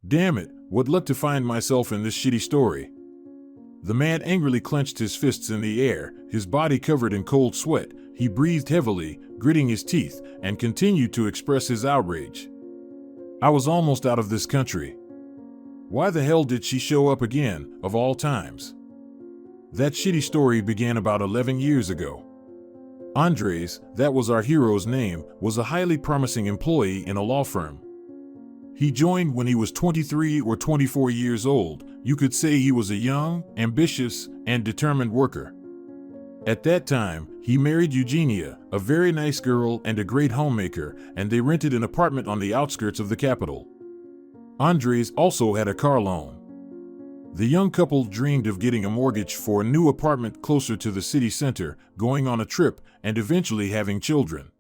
Damn it, what luck to find myself in this shitty story. The man angrily clenched his fists in the air, his body covered in cold sweat. He breathed heavily, gritting his teeth, and continued to express his outrage. I was almost out of this country. Why the hell did she show up again, of all times? That shitty story began about 11 years ago. Andrés, that was our hero's name, was a highly promising employee in a law firm. He joined when he was 23 or 24 years old. You could say he was a young, ambitious, and determined worker. At that time, he married Eugenia, a very nice girl and a great homemaker, and they rented an apartment on the outskirts of the capital. Andrés also had a car loan. The young couple dreamed of getting a mortgage for a new apartment closer to the city center, going on a trip, and eventually having children.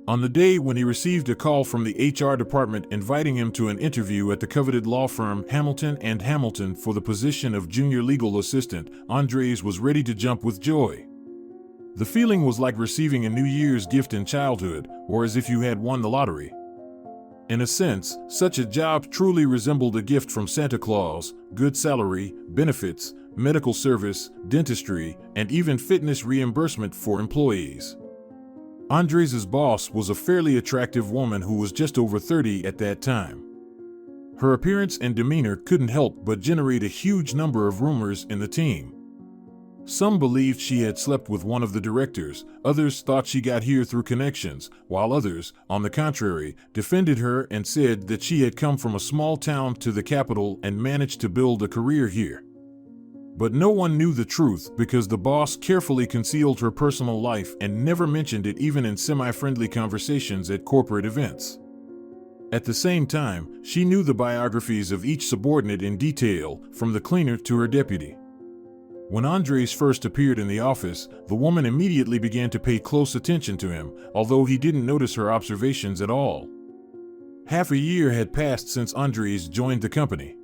On the day when he received a call from the HR department inviting him to an interview at the coveted law firm Hamilton & Hamilton for the position of junior legal assistant, Andrés was ready to jump with joy. The feeling was like receiving a New Year's gift in childhood, or as if you had won the lottery. In a sense, such a job truly resembled a gift from Santa Claus: good salary, benefits, medical service, dentistry, and even fitness reimbursement for employees. Andrés's boss was a fairly attractive woman who was just over 30 at that time. Her appearance and demeanor couldn't help but generate a huge number of rumors in the team. Some believed she had slept with one of the directors, others thought she got here through connections, while others, on the contrary, defended her and said that she had come from a small town to the capital and managed to build a career here. But no one knew the truth because the boss carefully concealed her personal life and never mentioned it even in semi-friendly conversations at corporate events. At the same time, she knew the biographies of each subordinate in detail, from the cleaner to her deputy. When Andrés first appeared in the office, the woman immediately began to pay close attention to him, although he didn't notice her observations at all. Half a year had passed since Andrés joined the company.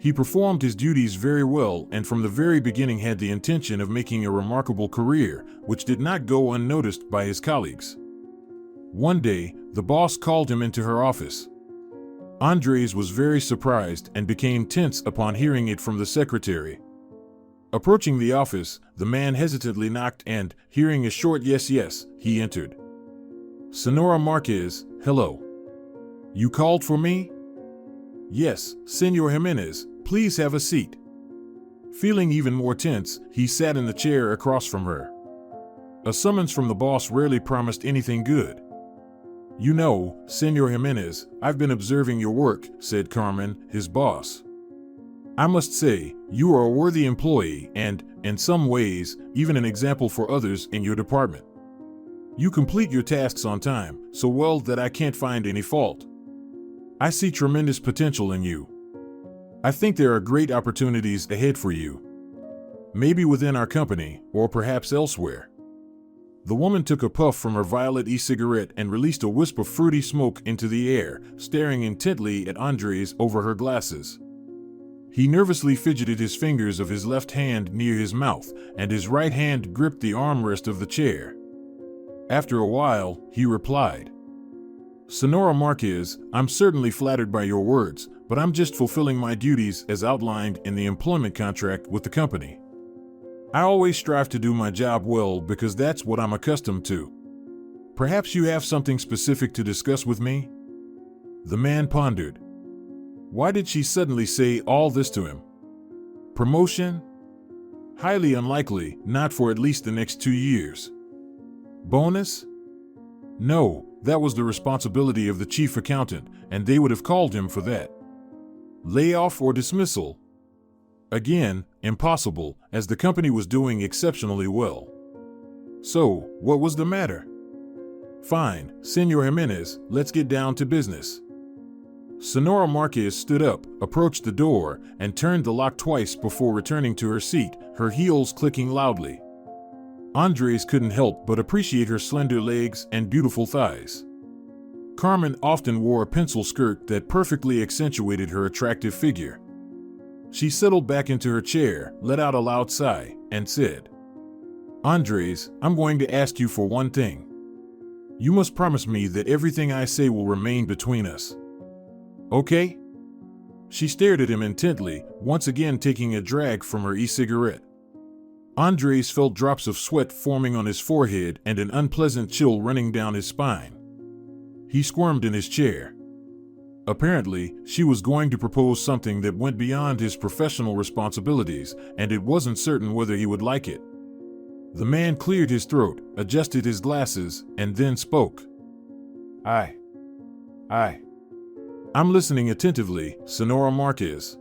He performed his duties very well and from the very beginning had the intention of making a remarkable career, which did not go unnoticed by his colleagues. One day, the boss called him into her office. Andrés was very surprised and became tense upon hearing it from the secretary. Approaching the office, the man hesitantly knocked and, hearing a short yes, yes, he entered. "Senora Marquez, hello. You called for me?" "Yes, Senor Jimenez, please have a seat." Feeling even more tense, he sat in the chair across from her. A summons from the boss rarely promised anything good. "You know, Senor Jimenez, I've been observing your work," said Carmen, his boss. "I must say, you are a worthy employee and, in some ways, even an example for others in your department. You complete your tasks on time, so well that I can't find any fault. I see tremendous potential in you. I think there are great opportunities ahead for you. Maybe within our company, or perhaps elsewhere." The woman took a puff from her violet e-cigarette and released a wisp of fruity smoke into the air, staring intently at Andrés over her glasses. He nervously fidgeted his fingers of his left hand near his mouth, and his right hand gripped the armrest of the chair. After a while, he replied, "Senora Marquez, I'm certainly flattered by your words, but I'm just fulfilling my duties as outlined in the employment contract with the company. I always strive to do my job well because that's what I'm accustomed to. Perhaps you have something specific to discuss with me?" The man pondered. Why did she suddenly say all this to him? Promotion? Highly unlikely, not for at least the next 2 years. Bonus? No, that was the responsibility of the chief accountant, and they would have called him for that. Layoff or dismissal? Again, impossible, as the company was doing exceptionally well. So, what was the matter? Fine, Senor Jimenez, let's get down to business. Senora Marquez stood up, approached the door, and turned the lock twice before returning to her seat, her heels clicking loudly. Andrés couldn't help but appreciate her slender legs and beautiful thighs. Carmen often wore a pencil skirt that perfectly accentuated her attractive figure. She settled back into her chair, let out a loud sigh, and said, "Andrés, I'm going to ask you for one thing. You must promise me that everything I say will remain between us. Okay?" She stared at him intently, once again taking a drag from her e-cigarette. Andrés felt drops of sweat forming on his forehead and an unpleasant chill running down his spine. He squirmed in his chair. Apparently, she was going to propose something that went beyond his professional responsibilities, and it wasn't certain whether he would like it. The man cleared his throat, adjusted his glasses, and then spoke. I'm listening attentively, Senora Marquez.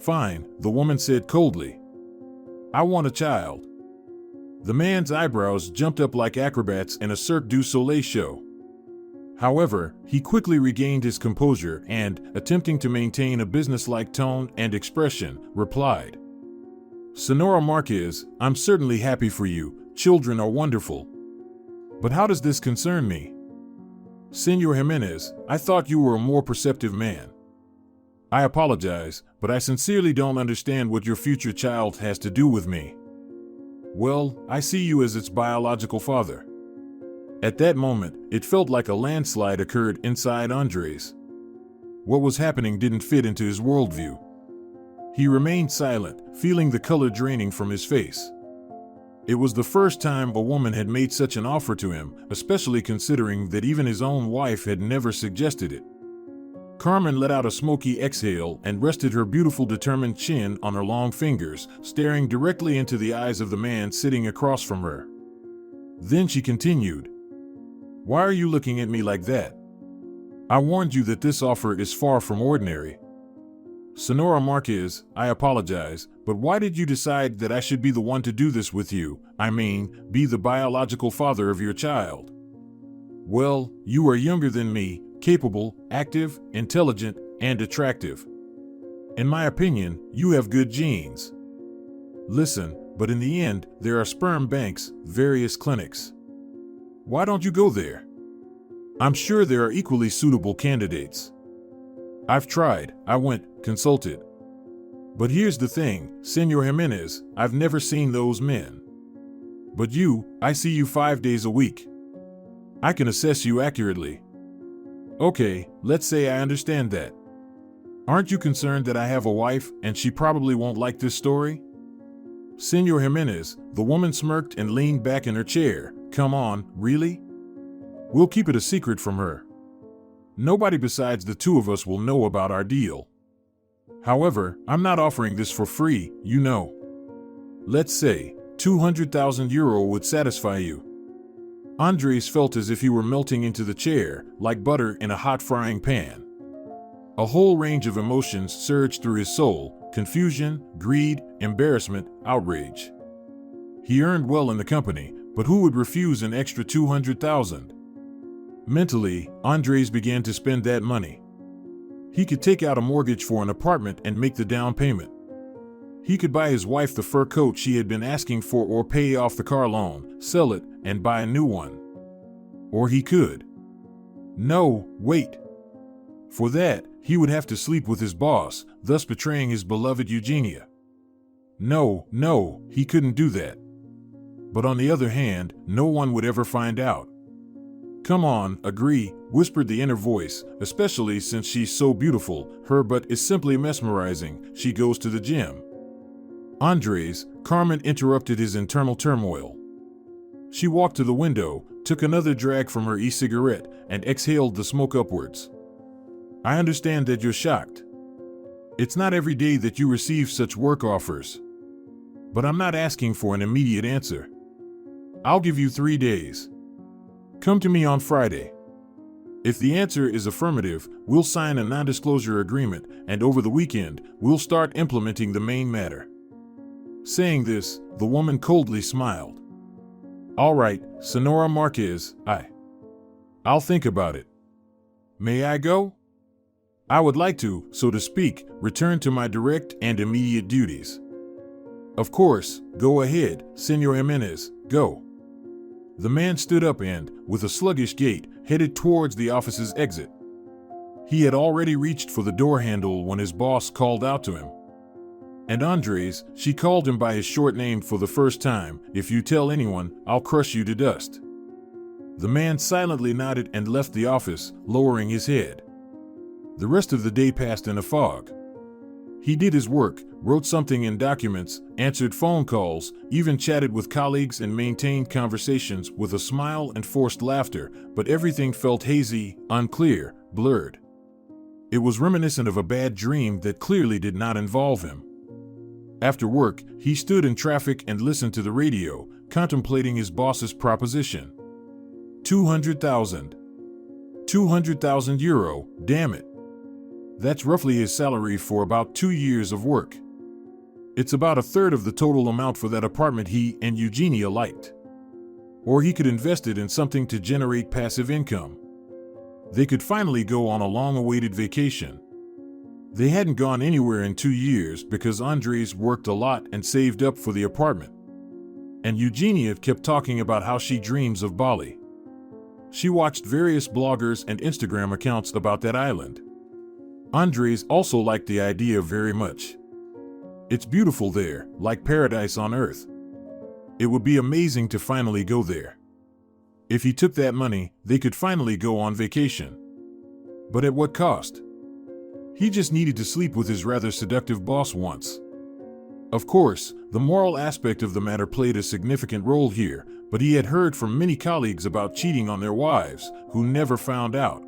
Fine, the woman said coldly. I want a child. The man's eyebrows jumped up like acrobats in a Cirque du Soleil show. However, he quickly regained his composure and, attempting to maintain a businesslike tone and expression, replied. Senora Marquez, I'm certainly happy for you. Children are wonderful. But how does this concern me? Senor Jimenez, I thought you were a more perceptive man. I apologize, but I sincerely don't understand what your future child has to do with me. Well, I see you as its biological father. At that moment, it felt like a landslide occurred inside Andrés. What was happening didn't fit into his worldview. He remained silent, feeling the color draining from his face. It was the first time a woman had made such an offer to him, especially considering that even his own wife had never suggested it. Carmen let out a smoky exhale and rested her beautiful determined chin on her long fingers, staring directly into the eyes of the man sitting across from her. Then she continued. Why are you looking at me like that? I warned you that this offer is far from ordinary. Senora Marquez, I apologize, but why did you decide that I should be the one to do this with you? I mean, be the biological father of your child. Well, you are younger than me, capable, active, intelligent, and attractive. In my opinion, you have good genes. Listen, but in the end, there are sperm banks, various clinics. Why don't you go there? I'm sure there are equally suitable candidates. I've tried, I went, consulted. But here's the thing, Senor Jimenez, I've never seen those men. But you, I see you 5 days a week. I can assess you accurately. Okay, let's say I understand that. Aren't you concerned that I have a wife and she probably won't like this story? Senor Jimenez, the woman smirked and leaned back in her chair. Come on, really? We'll keep it a secret from her. Nobody besides the two of us will know about our deal. However, I'm not offering this for free, you know. Let's say 200,000 euro would satisfy you. Andrés felt as if he were melting into the chair, like butter in a hot frying pan. A whole range of emotions surged through his soul: confusion, greed, embarrassment, outrage. He earned well in the company, but who would refuse an extra 200,000? Mentally, Andrés began to spend that money. He could take out a mortgage for an apartment and make the down payment. He could buy his wife the fur coat she had been asking for, or pay off the car loan, sell it, and buy a new one. Or he could. No, wait. For that, he would have to sleep with his boss, thus betraying his beloved Eugenia. No, he couldn't do that. But on the other hand, no one would ever find out. Come on, agree, whispered the inner voice, especially since she's so beautiful. Her butt is simply mesmerizing. She goes to the gym. Andrés, Carmen interrupted his internal turmoil. She walked to the window, took another drag from her e-cigarette, and exhaled the smoke upwards. I understand that you're shocked. It's not every day that you receive such work offers. But I'm not asking for an immediate answer. I'll give you 3 days. Come to me on Friday. If the answer is affirmative, we'll sign a non-disclosure agreement, and over the weekend, we'll start implementing the main matter. Saying this, the woman coldly smiled. All right, Senora Marquez, I'll think about it. May I go? I would like to, so to speak, return to my direct and immediate duties. Of course, go ahead, Senor Jimenez, go. The man stood up and, with a sluggish gait, headed towards the office's exit. He had already reached for the door handle when his boss called out to him. And Andrés, she called him by his short name for the first time. If you tell anyone, I'll crush you to dust. The man silently nodded and left the office, lowering his head. The rest of the day passed in a fog. He did his work, wrote something in documents, answered phone calls, even chatted with colleagues and maintained conversations with a smile and forced laughter, but everything felt hazy, unclear, blurred. It was reminiscent of a bad dream that clearly did not involve him. After work, he stood in traffic and listened to the radio, contemplating his boss's proposition. 200,000. 200,000 euro, damn it. That's roughly his salary for about 2 years of work. It's about a third of the total amount for that apartment he and Eugenia liked. Or he could invest it in something to generate passive income. They could finally go on a long-awaited vacation. They hadn't gone anywhere in 2 years because Andrés worked a lot and saved up for the apartment. And Eugenia kept talking about how she dreams of Bali. She watched various bloggers and Instagram accounts about that island. Andrés also liked the idea very much. It's beautiful there, like paradise on earth. It would be amazing to finally go there. If he took that money, they could finally go on vacation. But at what cost? He just needed to sleep with his rather seductive boss once. Of course, the moral aspect of the matter played a significant role here, but he had heard from many colleagues about cheating on their wives, who never found out.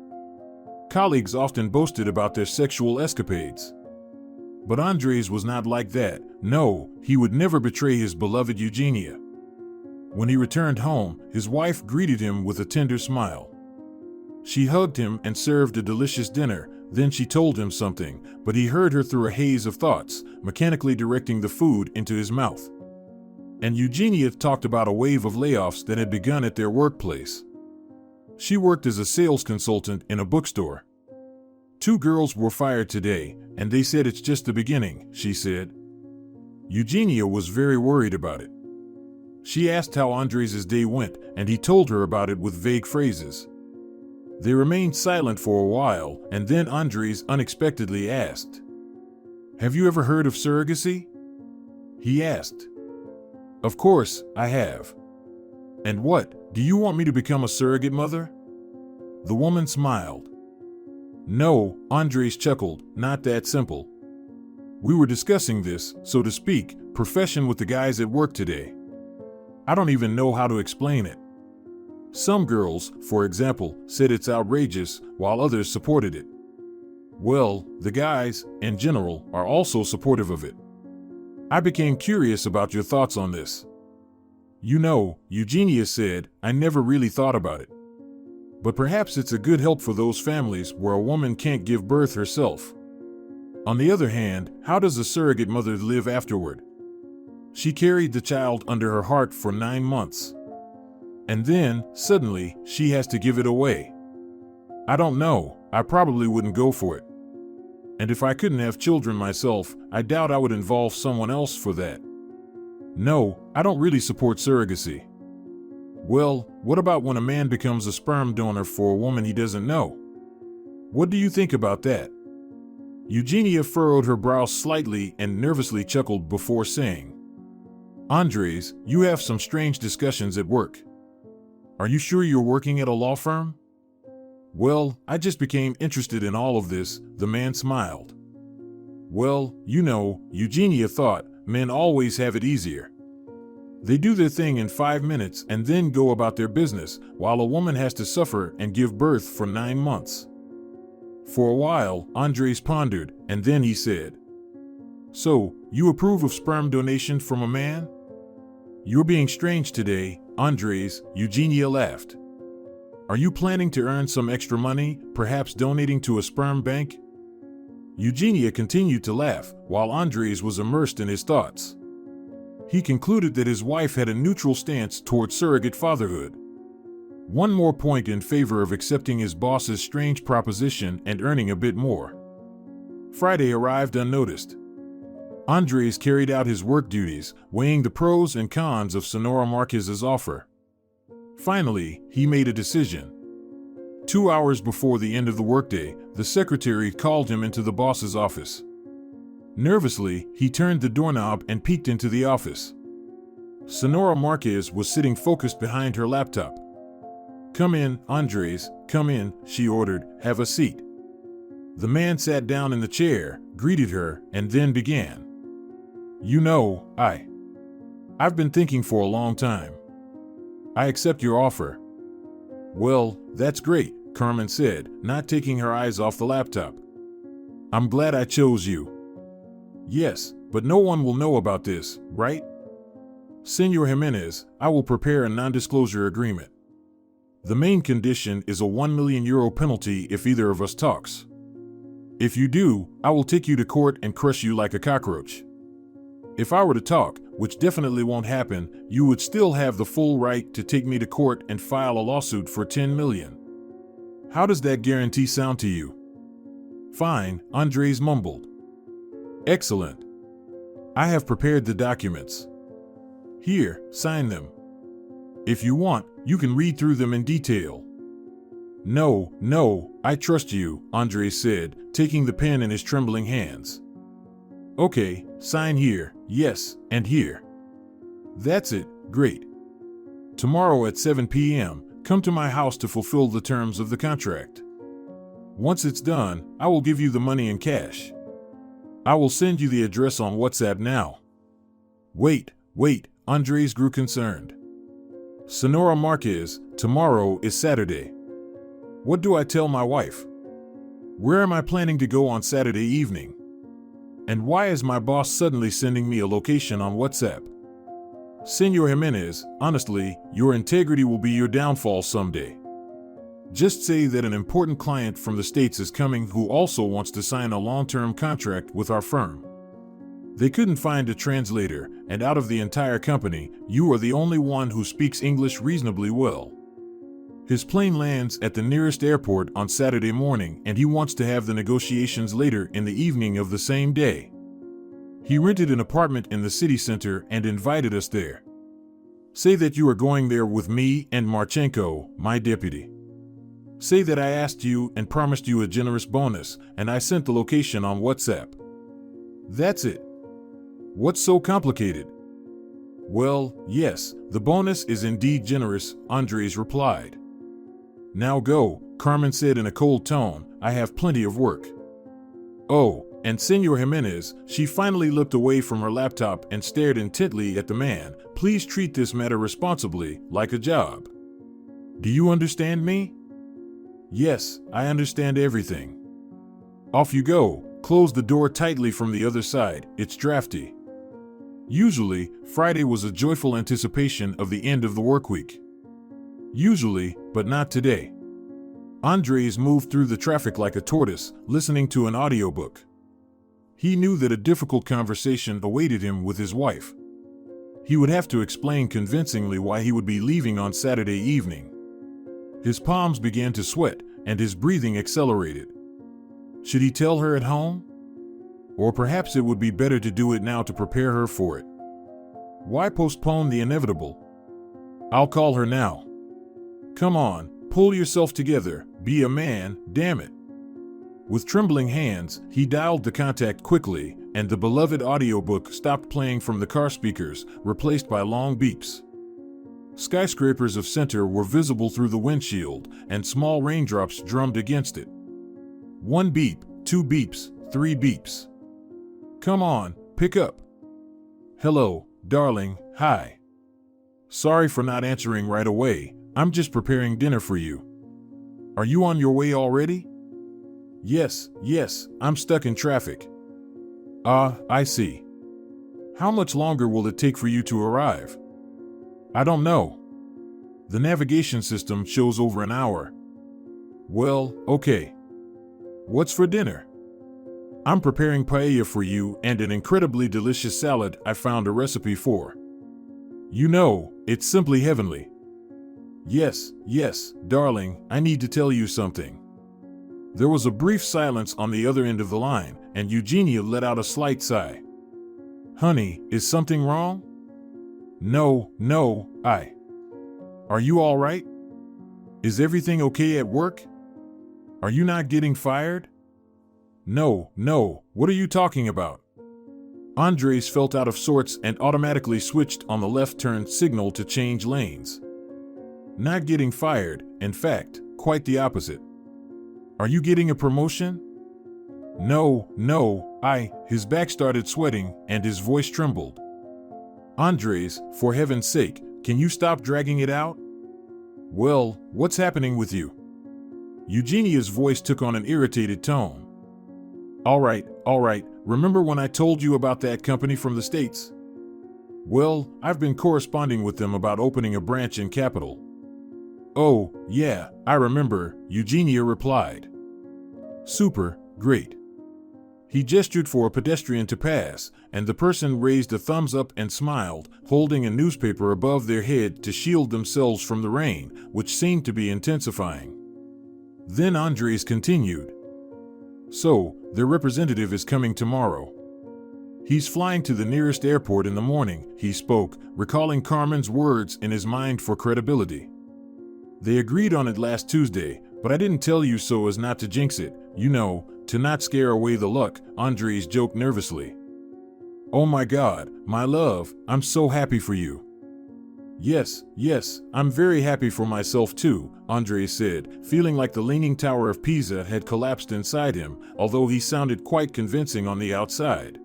Colleagues often boasted about their sexual escapades. But Andrés was not like that. No, he would never betray his beloved Eugenia. When he returned home, his wife greeted him with a tender smile. She hugged him and served a delicious dinner. Then she told him something, but he heard her through a haze of thoughts, mechanically directing the food into his mouth. And Eugenia talked about a wave of layoffs that had begun at their workplace. She worked as a sales consultant in a bookstore. 2 girls were fired today, and they said it's just the beginning, she said. Eugenia was very worried about it. She asked how Andrés' day went, and he told her about it with vague phrases. They remained silent for a while, and then Andrés unexpectedly asked, "Have you ever heard of surrogacy?" He asked. "Of course, I have." "And what, do you want me to become a surrogate mother?" The woman smiled. "No," Andrés chuckled, "not that simple. We were discussing this, so to speak, profession with the guys at work today. I don't even know how to explain it. Some girls, for example, said it's outrageous, while others supported it. Well, the guys, in general, are also supportive of it. I became curious about your thoughts on this." "You know," Eugenia said, "I never really thought about it. But perhaps it's a good help for those families where a woman can't give birth herself. On the other hand, how does a surrogate mother live afterward? She carried the child under her heart for 9 months. And then, suddenly, she has to give it away. I don't know, I probably wouldn't go for it. And if I couldn't have children myself, I doubt I would involve someone else for that. No, I don't really support surrogacy." "Well, what about when a man becomes a sperm donor for a woman he doesn't know? What do you think about that?" Eugenia furrowed her brow slightly and nervously chuckled before saying, "Andrés, you have some strange discussions at work. Are you sure you're working at a law firm?" "Well, I just became interested in all of this," the man smiled. "Well, you know," Eugenia thought, "men always have it easier. They do their thing in 5 minutes and then go about their business, while a woman has to suffer and give birth for 9 months. For a while, Andrés pondered, and then he said, "So, you approve of sperm donation from a man?" "You're being strange today, Andrés," Eugenia laughed. "Are you planning to earn some extra money, perhaps donating to a sperm bank?" Eugenia continued to laugh, while Andrés was immersed in his thoughts. He concluded that his wife had a neutral stance toward surrogate fatherhood. One more point in favor of accepting his boss's strange proposition and earning a bit more. Friday arrived unnoticed. Andrés carried out his work duties, weighing the pros and cons of Sonora Marquez's offer. Finally, he made a decision. 2 hours before the end of the workday, the secretary called him into the boss's office. Nervously, he turned the doorknob and peeked into the office. Sonora Marquez was sitting focused behind her laptop. "Come in, Andrés, come in," she ordered. "Have a seat." The man sat down in the chair, greeted her, and then began. You know, I've been thinking for a long time. I accept your offer. Well, that's great, Carmen said, not taking her eyes off the laptop. I'm glad I chose you. Yes, but no one will know about this, right? Senor Jimenez, I will prepare a non-disclosure agreement. The main condition is a €1 million penalty if either of us talks. If you do, I will take you to court and crush you like a cockroach. If I were to talk, which definitely won't happen, you would still have the full right to take me to court and file a lawsuit for $10 million. How does that guarantee sound to you? Fine, Andrés mumbled. Excellent. I have prepared the documents. Here, sign them. If you want, you can read through them in detail. No, I trust you, Andrés said, taking the pen in his trembling hands. Okay, sign here, yes, and here. That's it, great. Tomorrow at 7 p.m., come to my house to fulfill the terms of the contract. Once it's done, I will give you the money in cash. I will send you the address on WhatsApp now. Wait, Andrés grew concerned. Senora Marquez, tomorrow is Saturday. What do I tell my wife? Where am I planning to go on Saturday evening? And why is my boss suddenly sending me a location on WhatsApp? Senor Jimenez, honestly, your integrity will be your downfall someday. Just say that an important client from the States is coming who also wants to sign a long-term contract with our firm. They couldn't find a translator, and out of the entire company, you are the only one who speaks English reasonably well. His plane lands at the nearest airport on Saturday morning, and he wants to have the negotiations later in the evening of the same day. He rented an apartment in the city center and invited us there. Say that you are going there with me and Marchenko, my deputy. Say that I asked you and promised you a generous bonus, and I sent the location on WhatsApp. That's it. What's so complicated? Well, yes, the bonus is indeed generous, Andrés replied. Now go, Carmen said in a cold tone, I have plenty of work. Oh, and Senor Jimenez, she finally looked away from her laptop and stared intently at the man. Please treat this matter responsibly, like a job. Do you understand me? Yes, I understand everything. Off you go, close the door tightly from the other side, it's drafty. Usually, Friday was a joyful anticipation of the end of the work week. Usually, but not today. Andrés moved through the traffic like a tortoise, listening to an audiobook. He knew that a difficult conversation awaited him with his wife. He would have to explain convincingly why he would be leaving on Saturday evening. His palms began to sweat, and his breathing accelerated. Should he tell her at home? Or perhaps it would be better to do it now to prepare her for it. Why postpone the inevitable? I'll call her now. Come on, pull yourself together, be a man, damn it. With trembling hands, he dialed the contact quickly, and the beloved audiobook stopped playing from the car speakers, replaced by long beeps. Skyscrapers of center were visible through the windshield, and small raindrops drummed against it. 1 beep, 2 beeps, 3 beeps. Come on, pick up. Hello, darling, hi. Sorry for not answering right away, I'm just preparing dinner for you. Are you on your way already? Yes, I'm stuck in traffic. I see. How much longer will it take for you to arrive? I don't know. The navigation system shows over an hour. Well, okay. What's for dinner? I'm preparing paella for you and an incredibly delicious salad I found a recipe for. You know, it's simply heavenly. Yes, darling, I need to tell you something. There was a brief silence on the other end of the line, and Eugenia let out a slight sigh. Honey, is something wrong? No, Are you all right? Is everything okay at work? Are you not getting fired? No, what are you talking about? Andrés felt out of sorts and automatically switched on the left turn signal to change lanes. Not getting fired, in fact, quite the opposite. Are you getting a promotion? His back started sweating and his voice trembled. Andrés, for heaven's sake, can you stop dragging it out? Well, what's happening with you? Eugenia's voice took on an irritated tone. All right, remember when I told you about that company from the States? Well, I've been corresponding with them about opening a branch in Capital. Oh, yeah, I remember, Eugenia replied. Super, great. He gestured for a pedestrian to pass, and the person raised a thumbs up and smiled, holding a newspaper above their head to shield themselves from the rain, which seemed to be intensifying. Then Andrés continued. So, their representative is coming tomorrow. He's flying to the nearest airport in the morning, he spoke, recalling Carmen's words in his mind for credibility. They agreed on it last Tuesday, but I didn't tell you so as not to jinx it, to not scare away the luck, Andrés joked nervously. Oh my God, my love, I'm so happy for you. Yes, I'm very happy for myself too, Andrés said, feeling like the Leaning Tower of Pisa had collapsed inside him, although he sounded quite convincing on the outside.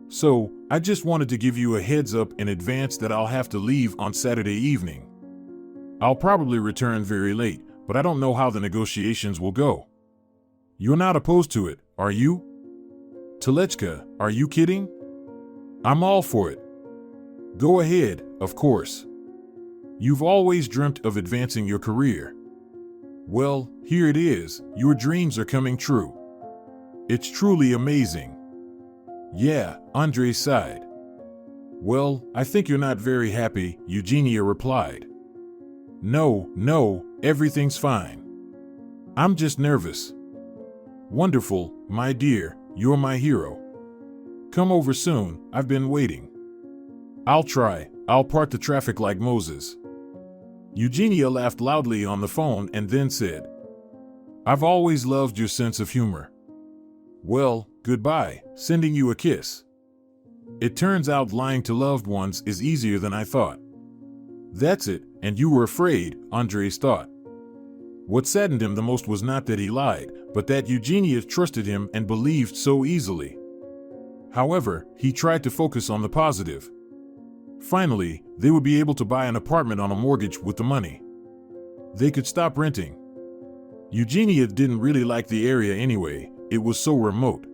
So, I just wanted to give you a heads up in advance that I'll have to leave on Saturday evening. I'll probably return very late, but I don't know how the negotiations will go. You're not opposed to it, are you? Telechka, are you kidding? I'm all for it. Go ahead, of course. You've always dreamt of advancing your career. Well, here it is, your dreams are coming true. It's truly amazing. Yeah, Andrés sighed. Well, I think you're not very happy, Eugenia replied. No, everything's fine. I'm just nervous. Wonderful, my dear, you're my hero. Come over soon, I've been waiting. I'll try, I'll part the traffic like Moses. Eugenia laughed loudly on the phone and then said, I've always loved your sense of humor. Well, goodbye, sending you a kiss. It turns out lying to loved ones is easier than I thought. That's it, and you were afraid, Andrés thought. What saddened him the most was not that he lied, but that Eugenia trusted him and believed so easily. However, he tried to focus on the positive. Finally, they would be able to buy an apartment on a mortgage with the money. They could stop renting. Eugenia didn't really like the area anyway, it was so remote.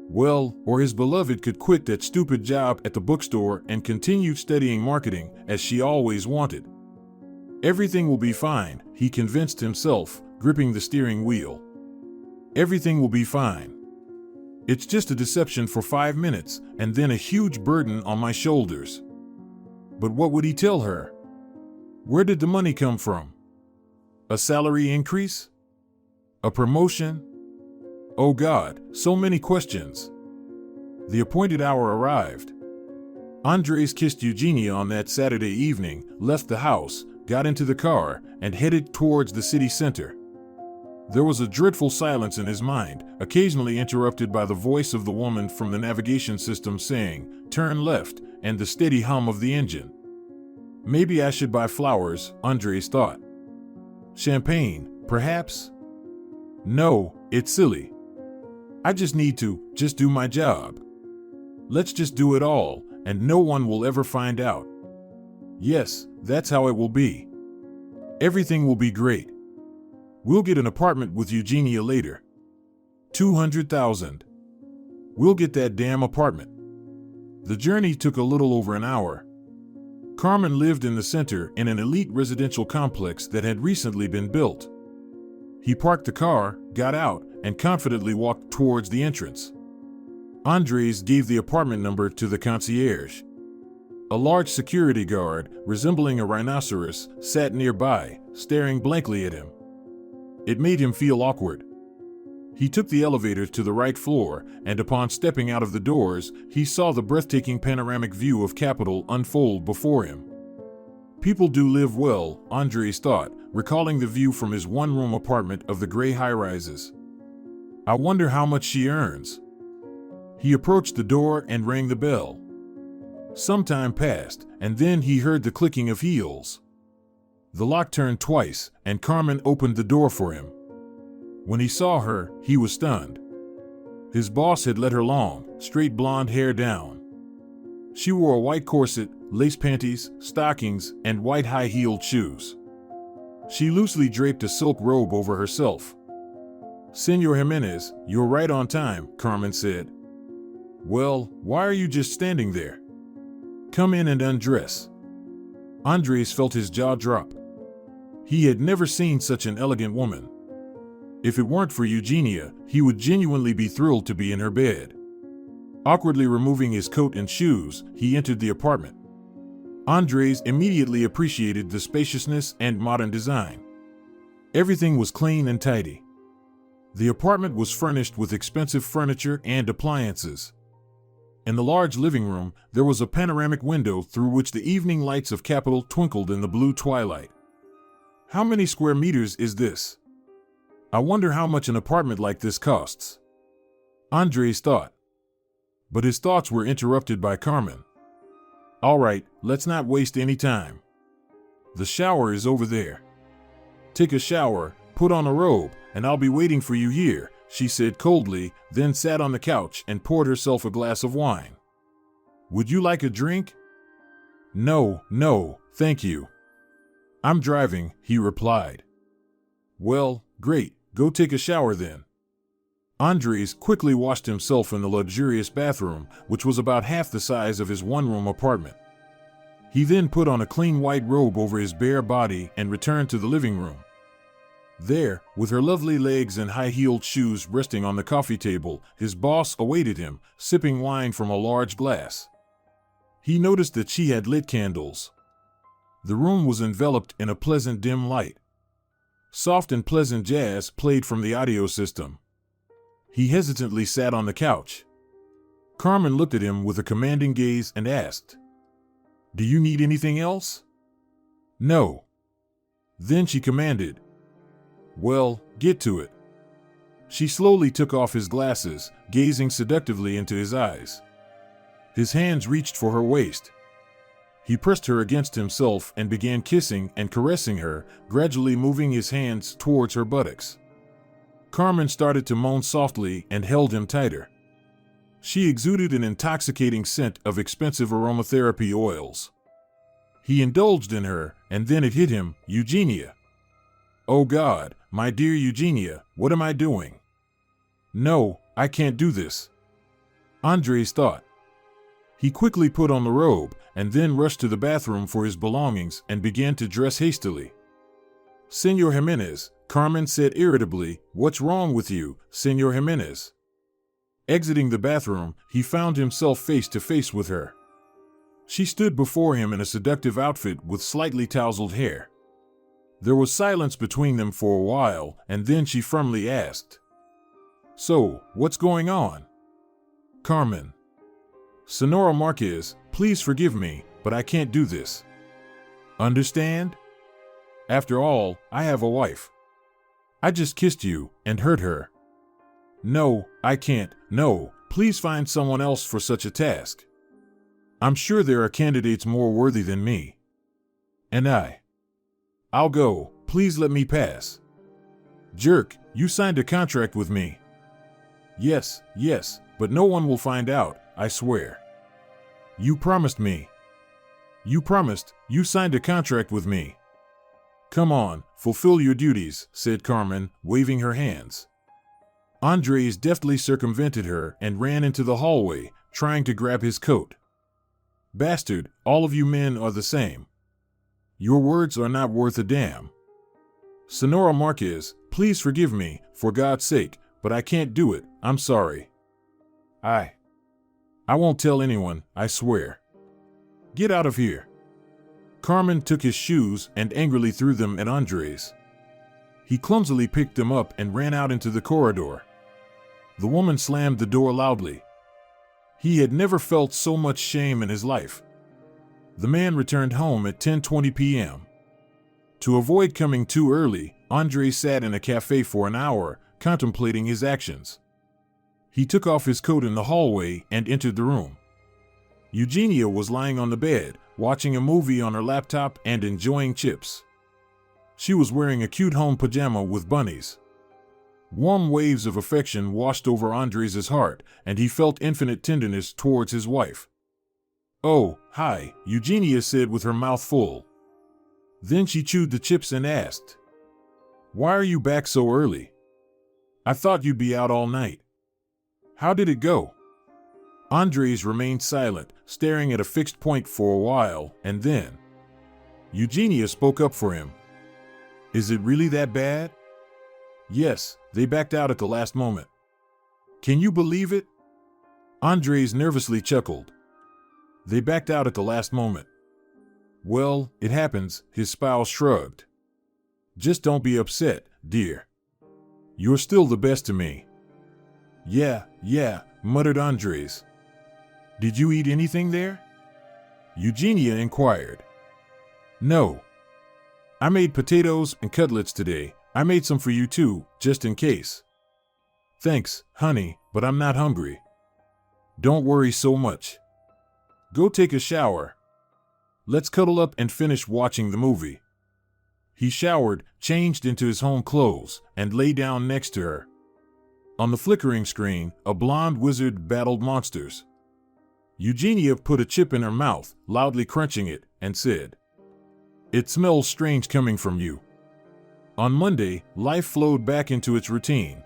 Well, or his beloved could quit that stupid job at the bookstore and continue studying marketing, as she always wanted. Everything will be fine, he convinced himself, gripping the steering wheel. Everything will be fine. It's just a deception for 5 minutes, and then a huge burden on my shoulders. But what would he tell her? Where did the money come from? A salary increase? A promotion? Oh God, so many questions. The appointed hour arrived. Andrés kissed Eugenia on that Saturday evening, left the house, got into the car, and headed towards the city center. There was a dreadful silence in his mind, occasionally interrupted by the voice of the woman from the navigation system saying, "Turn left," and the steady hum of the engine. Maybe I should buy flowers, Andrés thought. Champagne, perhaps? No, it's silly. I just need to do my job. Let's just do it all, and no one will ever find out. Yes, that's how it will be. Everything will be great. We'll get an apartment with Eugenia later. 200,000. We'll get that damn apartment. The journey took a little over an hour. Carmen lived in the center in an elite residential complex that had recently been built. He parked the car, got out, and confidently walked towards the entrance. Andrés gave the apartment number to the concierge. A large security guard, resembling a rhinoceros, sat nearby, staring blankly at him. It made him feel awkward. He took the elevator to the right floor, and upon stepping out of the doors, he saw the breathtaking panoramic view of Capital unfold before him. People do live well, Andrés thought, recalling the view from his one-room apartment of the gray high-rises. I wonder how much she earns. He approached the door and rang the bell. Some time passed, and then he heard the clicking of heels. The lock turned twice, and Carmen opened the door for him. When he saw her, he was stunned. His boss had let her long, straight blonde hair down. She wore a white corset, lace panties, stockings, and white high-heeled shoes. She loosely draped a silk robe over herself. "Senor Jimenez, you're right on time," Carmen said. "Well, why are you just standing there? Come in and undress." Andrés felt his jaw drop. He had never seen such an elegant woman. If it weren't for Eugenia, he would genuinely be thrilled to be in her bed. Awkwardly removing his coat and shoes, he entered the apartment. Andrés immediately appreciated the spaciousness and modern design. Everything was clean and tidy. The apartment was furnished with expensive furniture and appliances. In the large living room, there was a panoramic window through which the evening lights of Capitol twinkled in the blue twilight. How many square meters is this? I wonder how much an apartment like this costs, Andrés thought. But his thoughts were interrupted by Carmen. "All right, let's not waste any time. The shower is over there. Take a shower, put on a robe, and I'll be waiting for you here," she said coldly, then sat on the couch and poured herself a glass of wine. "Would you like a drink?" No, thank you. I'm driving," he replied. "Well, great, go take a shower then." Andrés quickly washed himself in the luxurious bathroom, which was about half the size of his one-room apartment. He then put on a clean white robe over his bare body and returned to the living room. There, with her lovely legs and high-heeled shoes resting on the coffee table, his boss awaited him, sipping wine from a large glass. He noticed that she had lit candles. The room was enveloped in a pleasant dim light. Soft and pleasant jazz played from the audio system. He hesitantly sat on the couch. Carmen looked at him with a commanding gaze and asked, "Do you need anything else?" "No." Then she commanded, "Well, get to it." She slowly took off his glasses, gazing seductively into his eyes. His hands reached for her waist. He pressed her against himself and began kissing and caressing her, gradually moving his hands towards her buttocks. Carmen started to moan softly and held him tighter. She exuded an intoxicating scent of expensive aromatherapy oils. He indulged in her, and then it hit him, "Eugenia. Oh God, my dear Eugenia, what am I doing? No, I can't do this," Andrés thought. He quickly put on the robe and then rushed to the bathroom for his belongings and began to dress hastily. "Senor Jimenez," Carmen said irritably, "what's wrong with you, Senor Jimenez?" Exiting the bathroom, he found himself face to face with her. She stood before him in a seductive outfit with slightly tousled hair. There was silence between them for a while, and then she firmly asked, "So, what's going on?" "Carmen. Senora Marquez, please forgive me, but I can't do this. Understand? After all, I have a wife. I just kissed you and hurt her. No, I can't. No, please find someone else for such a task. I'm sure there are candidates more worthy than me. And I'll go. Please let me pass. Jerk, you signed a contract with me." Yes, but no one will find out, I swear. You promised me. You promised, you signed a contract with me. Come on, fulfill your duties, said Carmen, waving her hands. Andrés deftly circumvented her and ran into the hallway, trying to grab his coat. Bastard, all of you men are the same. Your words are not worth a damn. Senora Marquez, please forgive me, for God's sake, but I can't do it, I'm sorry. I won't tell anyone, I swear. Get out of here. Carmen took his shoes and angrily threw them at Andrés. He clumsily picked them up and ran out into the corridor. The woman slammed the door loudly. He had never felt so much shame in his life. The man returned home at 10:20 p.m. To avoid coming too early, Andrés sat in a cafe for an hour, contemplating his actions. He took off his coat in the hallway and entered the room. Eugenia was lying on the bed, watching a movie on her laptop and enjoying chips. She was wearing a cute home pajama with bunnies. Warm waves of affection washed over Andrés' heart, and he felt infinite tenderness towards his wife. "Oh, hi," Eugenia said with her mouth full. Then she chewed the chips and asked, "Why are you back so early? I thought you'd be out all night. How did it go?" Andrés remained silent, staring at a fixed point for a while, and then Eugenia spoke up for him. "Is it really that bad?" "Yes, they backed out at the last moment." "Can you believe it?" Andrés nervously chuckled. "They backed out at the last moment." "Well, it happens," his spouse shrugged. "Just don't be upset, dear. You're still the best to me." Yeah, muttered Andrés. "Did you eat anything there?" Eugenia inquired. "No. I made potatoes and cutlets today. I made some for you too, just in case." "Thanks, honey, but I'm not hungry." "Don't worry so much. Go take a shower. Let's cuddle up and finish watching the movie." He showered, changed into his home clothes, and lay down next to her. On the flickering screen, a blonde wizard battled monsters. Eugenia put a chip in her mouth, loudly crunching it, and said, "It smells strange coming from you." On Monday, life flowed back into its routine.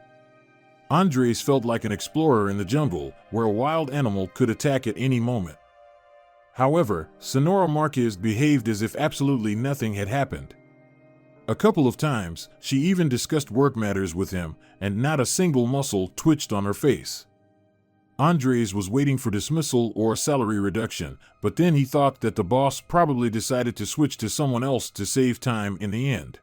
Andrés felt like an explorer in the jungle, where a wild animal could attack at any moment. However, Sonora Marquez behaved as if absolutely nothing had happened. A couple of times, she even discussed work matters with him, and not a single muscle twitched on her face. Andrés was waiting for dismissal or a salary reduction, but then he thought that the boss probably decided to switch to someone else to save time in the end.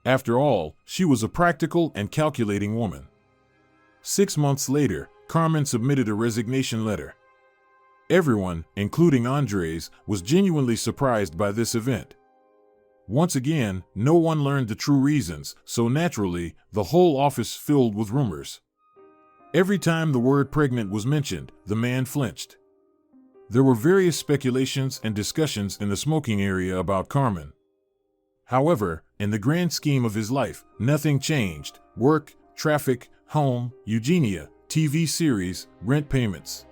After all, she was a practical and calculating woman. 6 months later, Carmen submitted a resignation letter. Everyone, including Andrés, was genuinely surprised by this event. Once again, no one learned the true reasons, so naturally, the whole office filled with rumors. Every time the word pregnant was mentioned, the man flinched. There were various speculations and discussions in the smoking area about Carmen. However, in the grand scheme of his life, nothing changed: work, traffic, home, Eugenia, TV series, rent payments.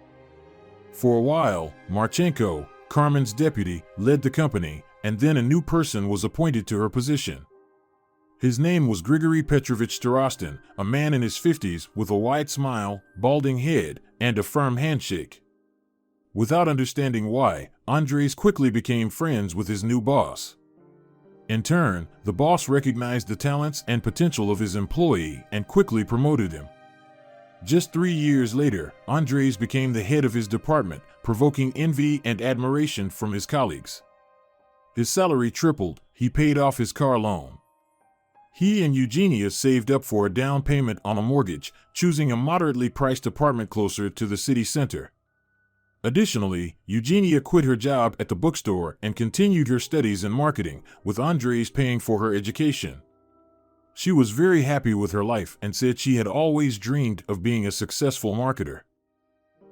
For a while, Marchenko, Carmen's deputy, led the company, and then a new person was appointed to her position. His name was Grigory Petrovich Starostin, a man in his 50s with a wide smile, balding head, and a firm handshake. Without understanding why, Andrés quickly became friends with his new boss. In turn, the boss recognized the talents and potential of his employee and quickly promoted him. Just 3 years later, Andrés became the head of his department, provoking envy and admiration from his colleagues. His salary tripled, he paid off his car loan. He and Eugenia saved up for a down payment on a mortgage, choosing a moderately priced apartment closer to the city center. Additionally, Eugenia quit her job at the bookstore and continued her studies in marketing, with Andrés paying for her education. She was very happy with her life and said she had always dreamed of being a successful marketer.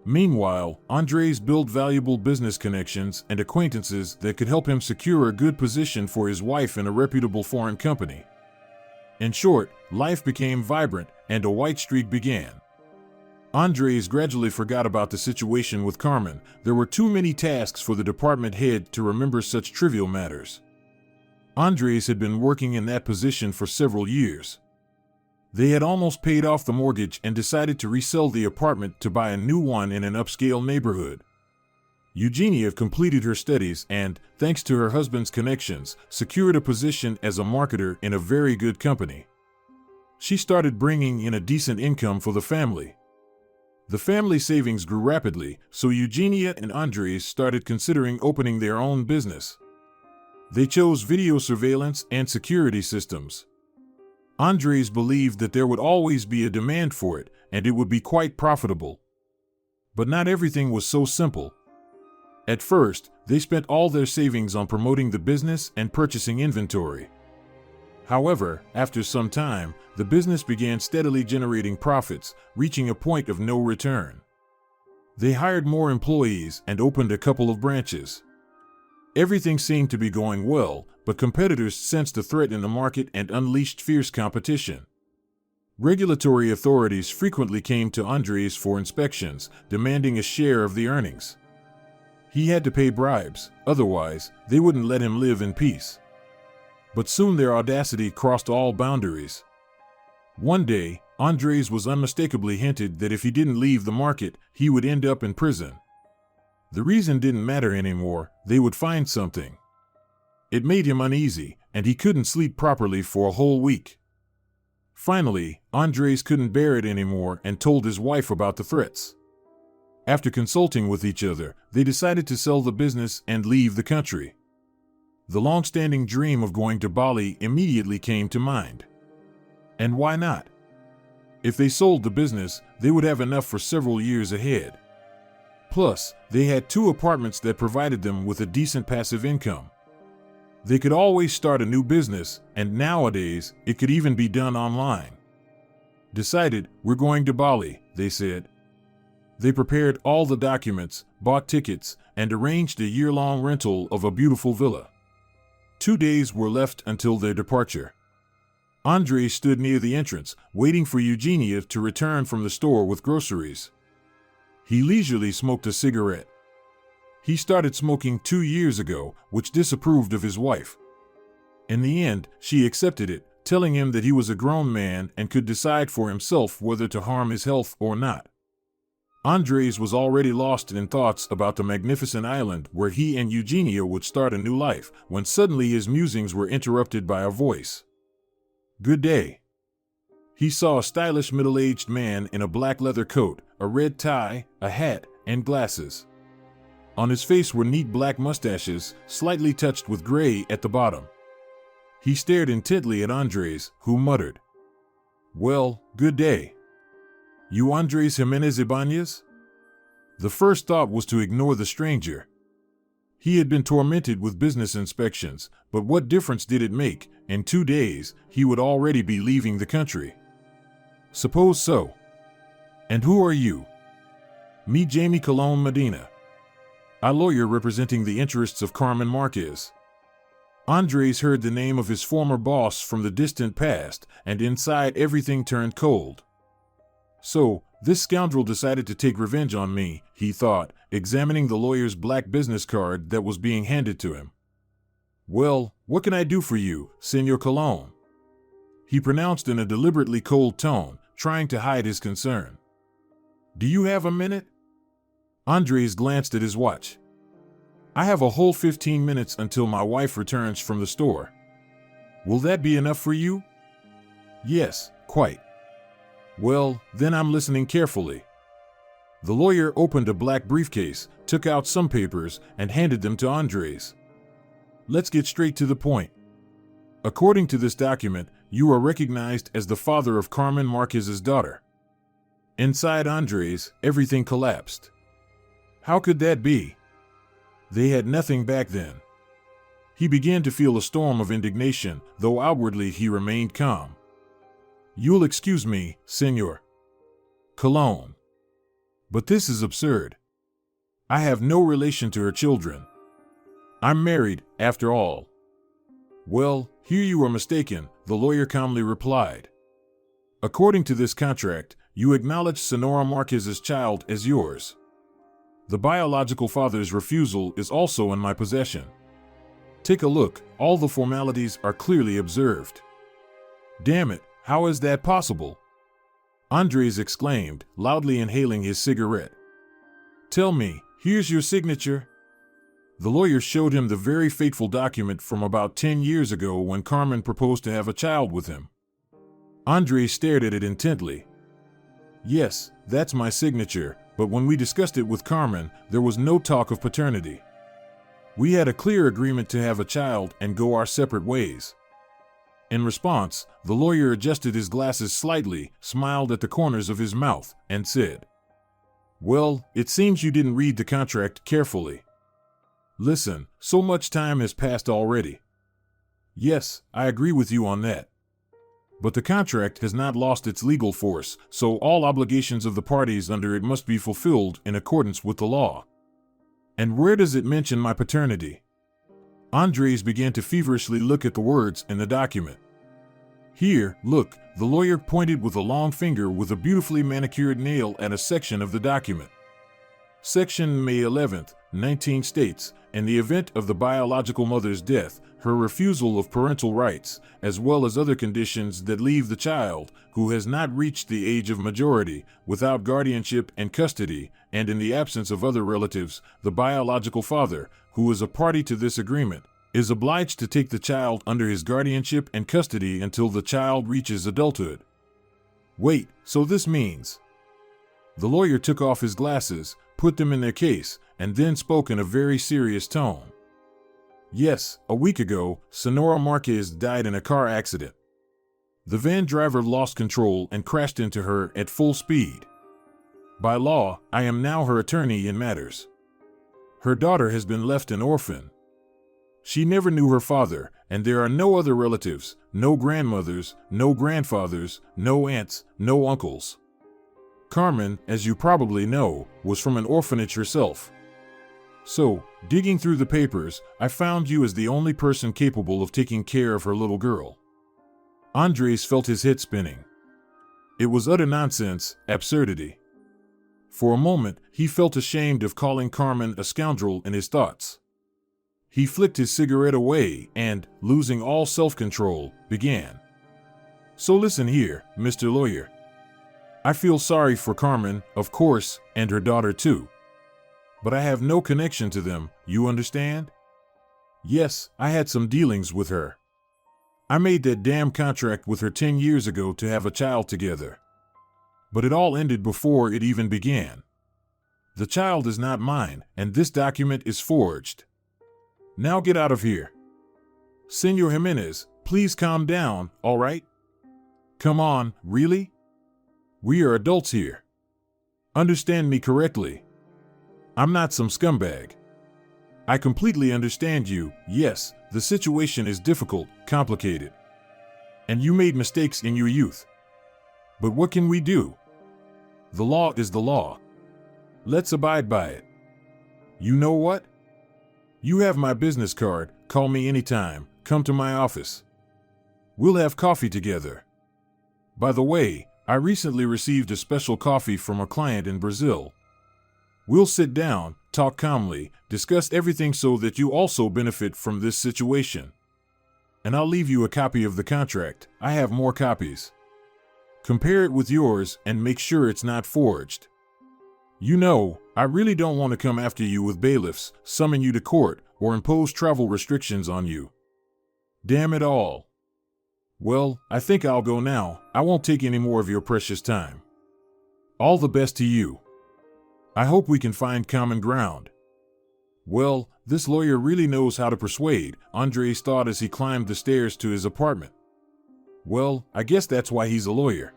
Meanwhile, Andrés built valuable business connections and acquaintances that could help him secure a good position for his wife in a reputable foreign company. In short, life became vibrant and a white streak began. Andrés gradually forgot about the situation with Carmen. There were too many tasks for the department head to remember such trivial matters. Andrés had been working in that position for several years. They had almost paid off the mortgage and decided to resell the apartment to buy a new one in an upscale neighborhood. Eugenia completed her studies and, thanks to her husband's connections, secured a position as a marketer in a very good company. She started bringing in a decent income for the family. The family savings grew rapidly, so Eugenia and Andrés started considering opening their own business. They chose video surveillance and security systems. Andrés believed that there would always be a demand for it, and it would be quite profitable. But not everything was so simple. At first, they spent all their savings on promoting the business and purchasing inventory. However, after some time, the business began steadily generating profits, reaching a point of no return. They hired more employees and opened a couple of branches. Everything seemed to be going well, but competitors sensed a threat in the market and unleashed fierce competition. Regulatory authorities frequently came to Andrés for inspections, demanding a share of the earnings. He had to pay bribes, otherwise, they wouldn't let him live in peace. But soon their audacity crossed all boundaries. One day, Andrés was unmistakably hinted that if he didn't leave the market, he would end up in prison. The reason didn't matter anymore, they would find something. It made him uneasy, and he couldn't sleep properly for a whole week. Finally, Andrés couldn't bear it anymore and told his wife about the threats. After consulting with each other, they decided to sell the business and leave the country. The long-standing dream of going to Bali immediately came to mind. And why not? If they sold the business, they would have enough for several years ahead. Plus, they had 2 apartments that provided them with a decent passive income. They could always start a new business, and nowadays, it could even be done online. Decided, we're going to Bali, they said. They prepared all the documents, bought tickets, and arranged a year-long rental of a beautiful villa. 2 days were left until their departure. Andrés stood near the entrance, waiting for Eugenia to return from the store with groceries. He leisurely smoked a cigarette. He started smoking 2 years ago, which disapproved of his wife. In the end, she accepted it, telling him that he was a grown man and could decide for himself whether to harm his health or not. Andrés was already lost in thoughts about the magnificent island where he and Eugenia would start a new life, when suddenly his musings were interrupted by a voice. "Good day." He saw a stylish middle-aged man in a black leather coat, a red tie, a hat, and glasses. On his face were neat black mustaches, slightly touched with gray at the bottom. He stared intently at Andrés, who muttered, "Well, good day. You Andrés Jiménez Ibañez?" The first thought was to ignore the stranger. He had been tormented with business inspections, but what difference did it make? In 2 days, he would already be leaving the country. Suppose so. "And who are you?" "Me Jamie Colon Medina. A lawyer representing the interests of Carmen Marquez." Andrés heard the name of his former boss from the distant past, and inside everything turned cold. So, this scoundrel decided to take revenge on me, he thought, examining the lawyer's black business card that was being handed to him. "Well, what can I do for you, Señor Colon?" he pronounced in a deliberately cold tone, trying to hide his concern. "Do you have a minute?" Andrés glanced at his watch. "I have a whole 15 minutes until my wife returns from the store. Will that be enough for you?" "Yes, quite." "Well, then I'm listening carefully." The lawyer opened a black briefcase, took out some papers, and handed them to Andrés. "Let's get straight to the point. According to this document, you are recognized as the father of Carmen Marquez's daughter." Inside Andrés, everything collapsed. How could that be? They had nothing back then. He began to feel a storm of indignation, though outwardly he remained calm. "You'll excuse me, Señor Colon. But this is absurd. I have no relation to her children. I'm married, after all." "Well, here you are mistaken," the lawyer calmly replied. "According to this contract, you acknowledge Sonora Marquez's child as yours. The biological father's refusal is also in my possession. Take a look, all the formalities are clearly observed." "Damn it, how is that possible?" Andrés exclaimed, loudly inhaling his cigarette. "Tell me, here's your signature." The lawyer showed him the very fateful document from about 10 years ago when Carmen proposed to have a child with him. Andrés stared at it intently. "Yes, that's my signature, but when we discussed it with Carmen, there was no talk of paternity. We had a clear agreement to have a child and go our separate ways." In response, the lawyer adjusted his glasses slightly, smiled at the corners of his mouth, and said, "Well, it seems you didn't read the contract carefully. Listen, so much time has passed already. Yes, I agree with you on that. But the contract has not lost its legal force, so all obligations of the parties under it must be fulfilled in accordance with the law. And where does it mention my paternity?" Andrés began to feverishly look at the words in the document. Here, look, the lawyer pointed with a long finger with a beautifully manicured nail at a section of the document. Section May 11th, 19 states, in the event of the biological mother's death, her refusal of parental rights, as well as other conditions that leave the child, who has not reached the age of majority, without guardianship and custody, and in the absence of other relatives, the biological father, who is a party to this agreement, is obliged to take the child under his guardianship and custody until the child reaches adulthood. Wait, so this means... The lawyer took off his glasses, put them in their case, and then spoke in a very serious tone. Yes, a week ago, Sonora Marquez died in a car accident. The van driver lost control and crashed into her at full speed. By law, I am now her attorney in matters. Her daughter has been left an orphan. She never knew her father, and there are no other relatives, no grandmothers, no grandfathers, no aunts, no uncles. Carmen, as you probably know, was from an orphanage herself. So, digging through the papers, I found you as the only person capable of taking care of her little girl. Andrés felt his head spinning. It was utter nonsense, absurdity. For a moment, he felt ashamed of calling Carmen a scoundrel in his thoughts. He flicked his cigarette away and, losing all self-control, began. So listen here, Mr. Lawyer. I feel sorry for Carmen, of course, and her daughter too. But I have no connection to them, you understand? Yes, I had some dealings with her. I made that damn contract with her 10 years ago to have a child together. But it all ended before it even began. The child is not mine, and this document is forged. Now get out of here. Senor Jimenez, please calm down, all right? Come on, really? We are adults here. Understand me correctly. I'm not some scumbag. I completely understand you. Yes, the situation is difficult, complicated. And you made mistakes in your youth. But what can we do? The law is the law. Let's abide by it. You know what? You have my business card. Call me anytime. Come to my office. We'll have coffee together. By the way, I recently received a special coffee from a client in Brazil. We'll sit down, talk calmly, discuss everything so that you also benefit from this situation. And I'll leave you a copy of the contract. I have more copies. Compare it with yours and make sure it's not forged. You know, I really don't want to come after you with bailiffs, summon you to court, or impose travel restrictions on you. Damn it all. Well, I think I'll go now. I won't take any more of your precious time. All the best to you. I hope we can find common ground. Well, this lawyer really knows how to persuade, Andrés thought as he climbed the stairs to his apartment. Well, I guess that's why he's a lawyer.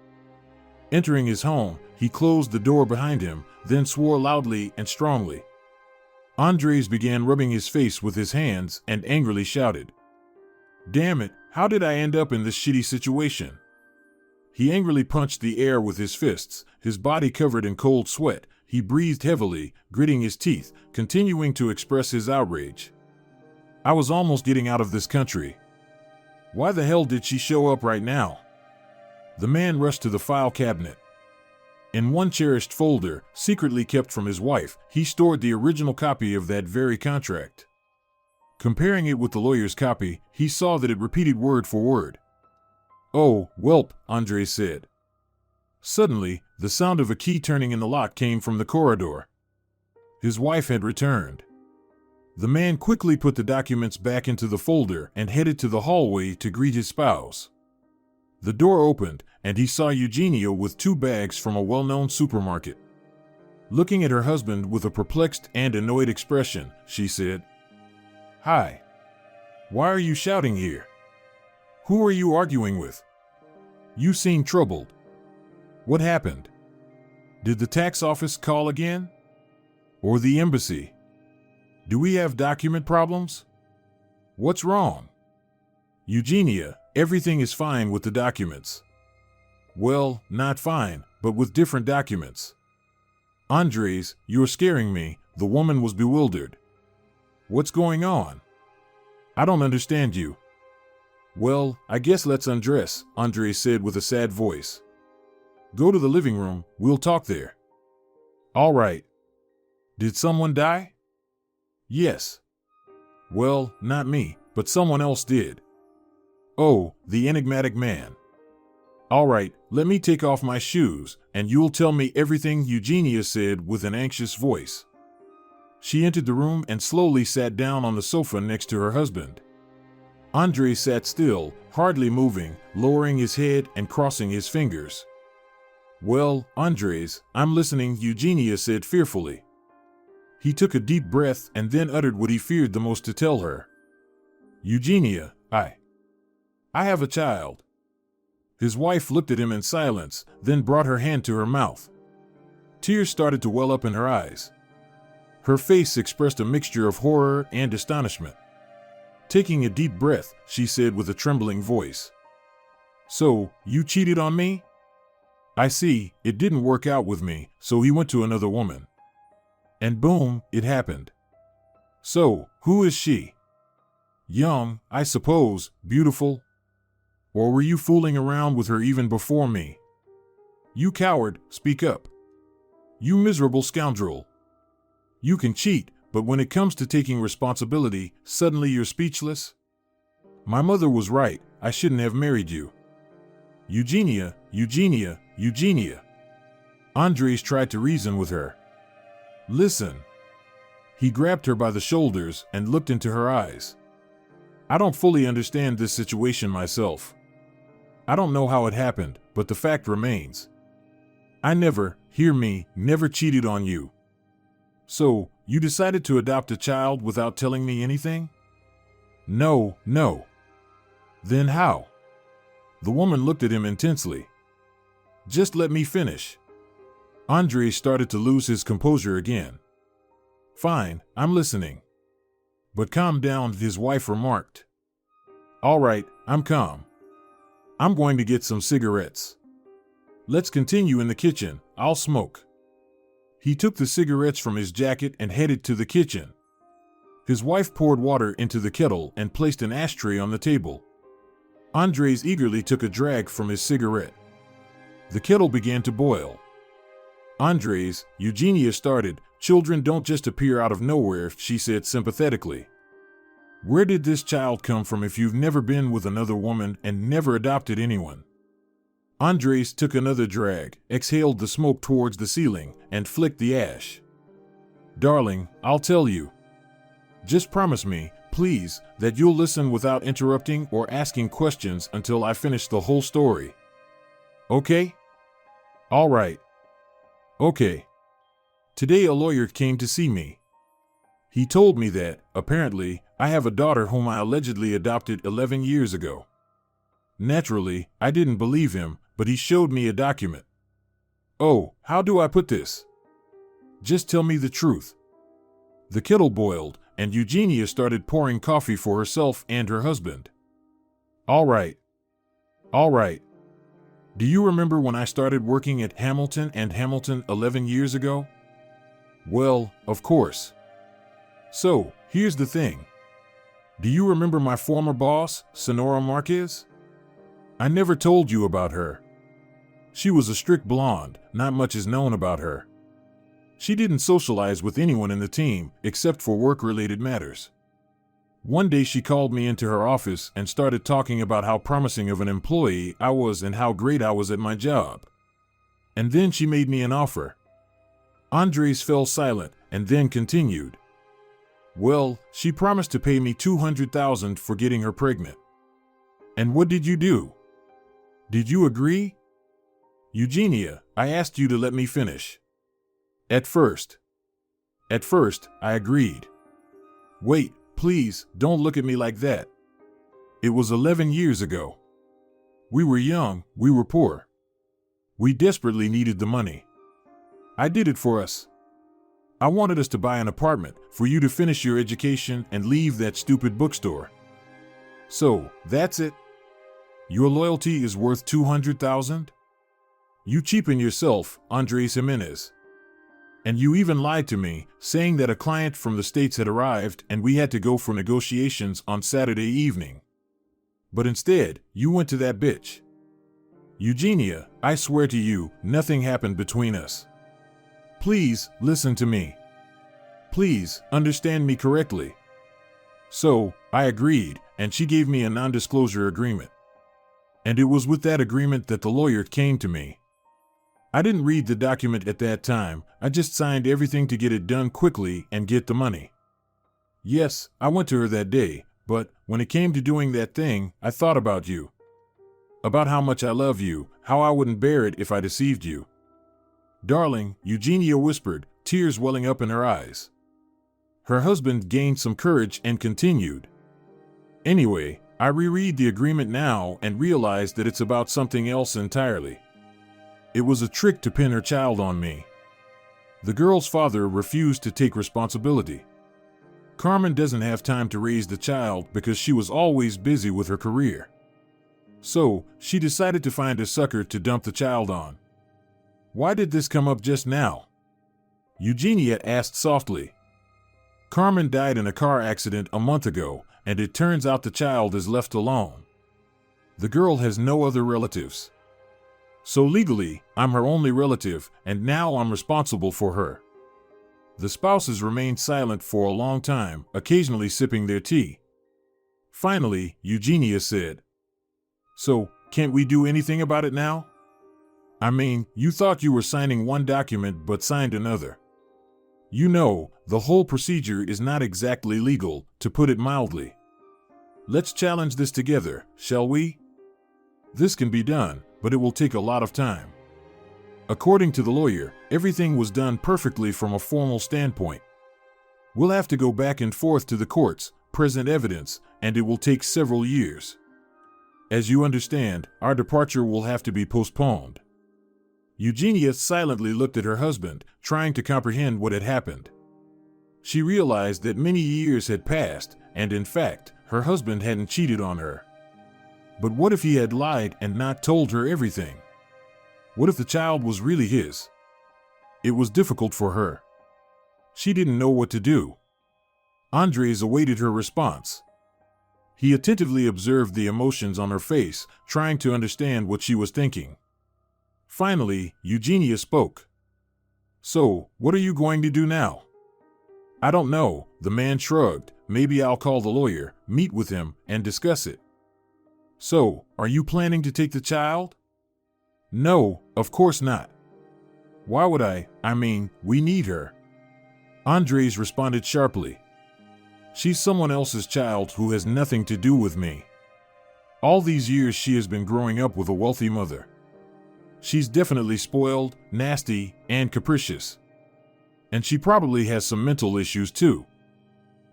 Entering his home, he closed the door behind him, then swore loudly and strongly. Andrés began rubbing his face with his hands and angrily shouted, "Damn it, how did I end up in this shitty situation?" He angrily punched the air with his fists, his body covered in cold sweat. He breathed heavily, gritting his teeth, continuing to express his outrage. I was almost getting out of this country. Why the hell did she show up right now? The man rushed to the file cabinet. In one cherished folder, secretly kept from his wife, he stored the original copy of that very contract. Comparing it with the lawyer's copy, he saw that it repeated word for word. "Oh, whelp," Andrés said. Suddenly, the sound of a key turning in the lock came from the corridor. His wife had returned. The man quickly put the documents back into the folder and headed to the hallway to greet his spouse. The door opened, and he saw Eugenia with 2 bags from a well-known supermarket. Looking at her husband with a perplexed and annoyed expression, she said, "Hi. Why are you shouting here? Who are you arguing with? You seem troubled. What happened? Did the tax office call again? Or the embassy? Do we have document problems? What's wrong?" "Eugenia, everything is fine with the documents." "Well, not fine, but with different documents." "Andrés, you're scaring me," the woman was bewildered. "What's going on? I don't understand you." Well, I guess let's undress, Andrés said with a sad voice. Go to the living room, we'll talk there. All right. Did someone die? Yes. Well, not me, but someone else did. Oh, the enigmatic man. All right, let me take off my shoes, and you'll tell me everything, Eugenia said with an anxious voice. She entered the room and slowly sat down on the sofa next to her husband. Andrés sat still, hardly moving, lowering his head and crossing his fingers. Well, Andrés, I'm listening, Eugenia said fearfully. He took a deep breath and then uttered what he feared the most to tell her. Eugenia, I have a child. His wife looked at him in silence, then brought her hand to her mouth. Tears started to well up in her eyes. Her face expressed a mixture of horror and astonishment. Taking a deep breath, she said with a trembling voice. So, you cheated on me? I see, it didn't work out with me, so he went to another woman. And boom, it happened. So, who is she? Young, I suppose, beautiful? Or were you fooling around with her even before me? You coward, speak up. You miserable scoundrel. You can cheat, but when it comes to taking responsibility, suddenly you're speechless? My mother was right, I shouldn't have married you. Eugenia, Eugenia, Eugenia. Andrés tried to reason with her. Listen. He grabbed her by the shoulders and looked into her eyes. I don't fully understand this situation myself. I don't know how it happened, but the fact remains. I never, hear me, never cheated on you. So, you decided to adopt a child without telling me anything? No. Then how? The woman looked at him intensely. Just let me finish. Andrés started to lose his composure again. Fine, I'm listening. But calm down, his wife remarked. All right, I'm calm. I'm going to get some cigarettes. Let's continue in the kitchen, I'll smoke. He took the cigarettes from his jacket and headed to the kitchen. His wife poured water into the kettle and placed an ashtray on the table. Andrés eagerly took a drag from his cigarette. The kettle began to boil. Andrés, Eugenia started, children don't just appear out of nowhere, she said sympathetically. Where did this child come from if you've never been with another woman and never adopted anyone? Andrés took another drag, exhaled the smoke towards the ceiling, and flicked the ash. Darling, I'll tell you. Just promise me, please, that you'll listen without interrupting or asking questions until I finish the whole story. Okay? All right. Okay. Today a lawyer came to see me. He told me that, apparently, I have a daughter whom I allegedly adopted 11 years ago. Naturally, I didn't believe him, but he showed me a document. Oh, how do I put this? Just tell me the truth. The kettle boiled, and Eugenia started pouring coffee for herself and her husband. All right. Do you remember when I started working at Hamilton and Hamilton 11 years ago? Well, of course. So, here's the thing. Do you remember my former boss, Sonora Marquez? I never told you about her. She was a strict blonde, not much is known about her. She didn't socialize with anyone in the team, except for work-related matters. One day she called me into her office and started talking about how promising of an employee I was and how great I was at my job. And then she made me an offer. Andrés fell silent and then continued. Well, she promised to pay me $200,000 for getting her pregnant. And what did you do? Did you agree? Eugenia, I asked you to let me finish. At first, I agreed. Wait, please, don't look at me like that. It was 11 years ago. We were young, we were poor. We desperately needed the money. I did it for us. I wanted us to buy an apartment, for you to finish your education and leave that stupid bookstore. So, that's it? Your loyalty is worth $200,000? You cheapen yourself, Andrés Jimenez. And you even lied to me, saying that a client from the States had arrived and we had to go for negotiations on Saturday evening. But instead, you went to that bitch. Eugenia, I swear to you, nothing happened between us. Please, listen to me. Please, understand me correctly. So, I agreed, and she gave me a non-disclosure agreement. And it was with that agreement that the lawyer came to me. I didn't read the document at that time, I just signed everything to get it done quickly and get the money. Yes, I went to her that day, but when it came to doing that thing, I thought about you. About how much I love you, how I wouldn't bear it if I deceived you. Darling, Eugenia whispered, tears welling up in her eyes. Her husband gained some courage and continued. Anyway, I reread the agreement now and realized that it's about something else entirely. It was a trick to pin her child on me. The girl's father refused to take responsibility. Carmen doesn't have time to raise the child because she was always busy with her career. So, she decided to find a sucker to dump the child on. Why did this come up just now? Eugenia asked softly. Carmen died in a car accident a month ago, and it turns out the child is left alone. The girl has no other relatives. So legally, I'm her only relative, and now I'm responsible for her. The spouses remained silent for a long time, occasionally sipping their tea. Finally, Eugenia said, So, can't we do anything about it now? I mean, you thought you were signing one document but signed another. You know, the whole procedure is not exactly legal, to put it mildly. Let's challenge this together, shall we? This can be done, but it will take a lot of time. According to the lawyer, everything was done perfectly from a formal standpoint. We'll have to go back and forth to the courts, present evidence, and it will take several years. As you understand, our departure will have to be postponed. Eugenia silently looked at her husband, trying to comprehend what had happened. She realized that many years had passed, and in fact, her husband hadn't cheated on her. But what if he had lied and not told her everything? What if the child was really his? It was difficult for her. She didn't know what to do. Andrés awaited her response. He attentively observed the emotions on her face, trying to understand what she was thinking. Finally, Eugenia spoke. So, what are you going to do now? I don't know, the man shrugged. Maybe I'll call the lawyer, meet with him, and discuss it. So, are you planning to take the child? No, of course not. Why would I? I mean, we need her. Andrés responded sharply. She's someone else's child who has nothing to do with me. All these years she has been growing up with a wealthy mother. She's definitely spoiled, nasty, and capricious. And she probably has some mental issues too.